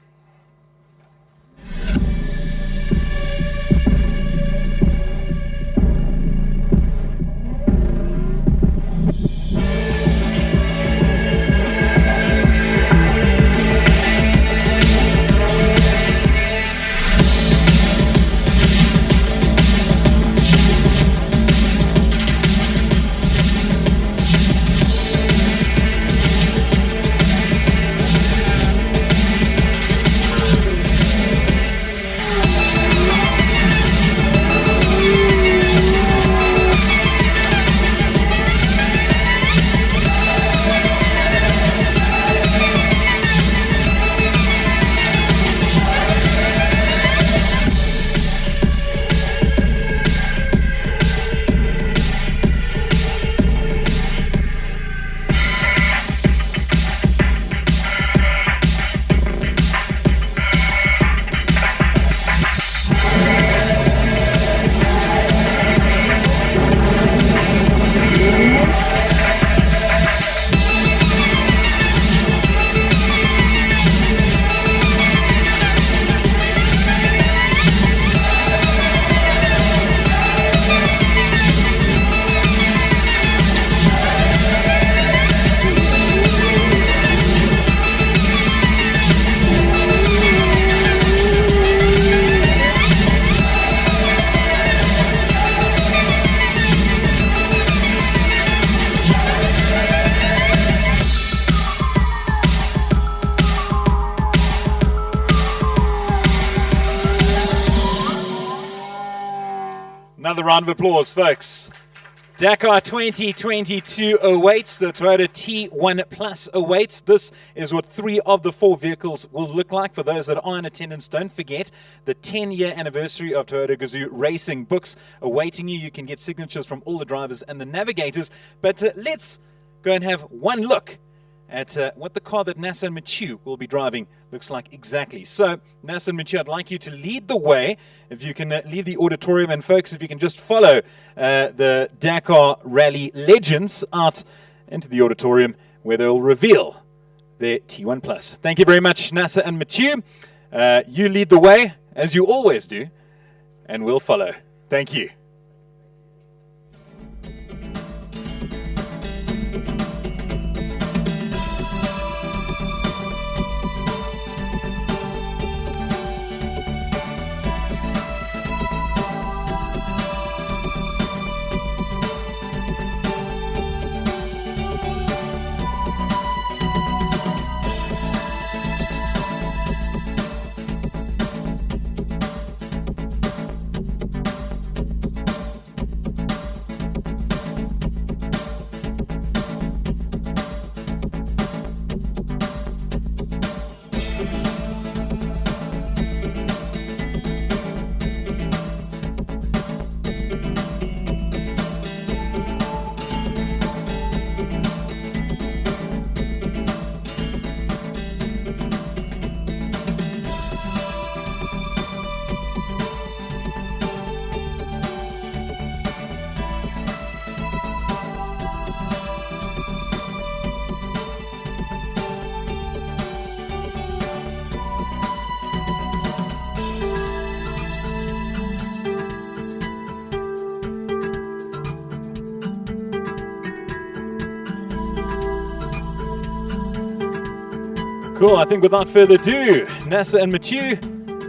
[SPEAKER 1] Another round of applause, folks. Dakar 2022 awaits. The Toyota T1 Plus awaits. This is what 3 of the 4 vehicles will look like. For those that are in attendance, don't forget the 10-year anniversary of Toyota Gazoo Racing books awaiting you. You can get signatures from all the drivers and the navigators. But let's go and have one look at what the car that Nasser and Mathieu will be driving looks like exactly. So, Nasser and Mathieu, I'd like you to lead the way. If you can leave the auditorium, and folks, if you can just follow the Dakar Rally legends out into the auditorium where they'll reveal their T1 Plus. Thank you very much, Nasser and Mathieu. You lead the way, as you always do, and we'll follow. Thank you. Cool, I think without further ado, Nasser and Mathieu,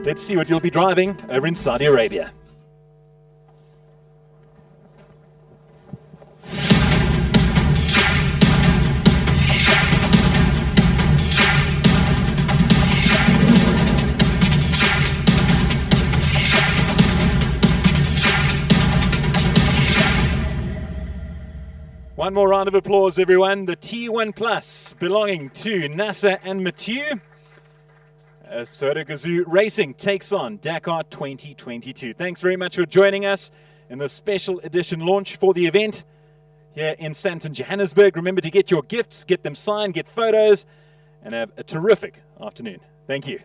[SPEAKER 1] let's see what you'll be driving over in Saudi Arabia. One more round of applause, everyone. The T1 Plus belonging to Nasser and Mathieu as Toyota Gazoo Racing takes on Dakar 2022. Thanks very much for joining us in the special edition launch for the event here in Sandton, Johannesburg. Remember to get your gifts, get them signed, get photos, and have a terrific afternoon. Thank you.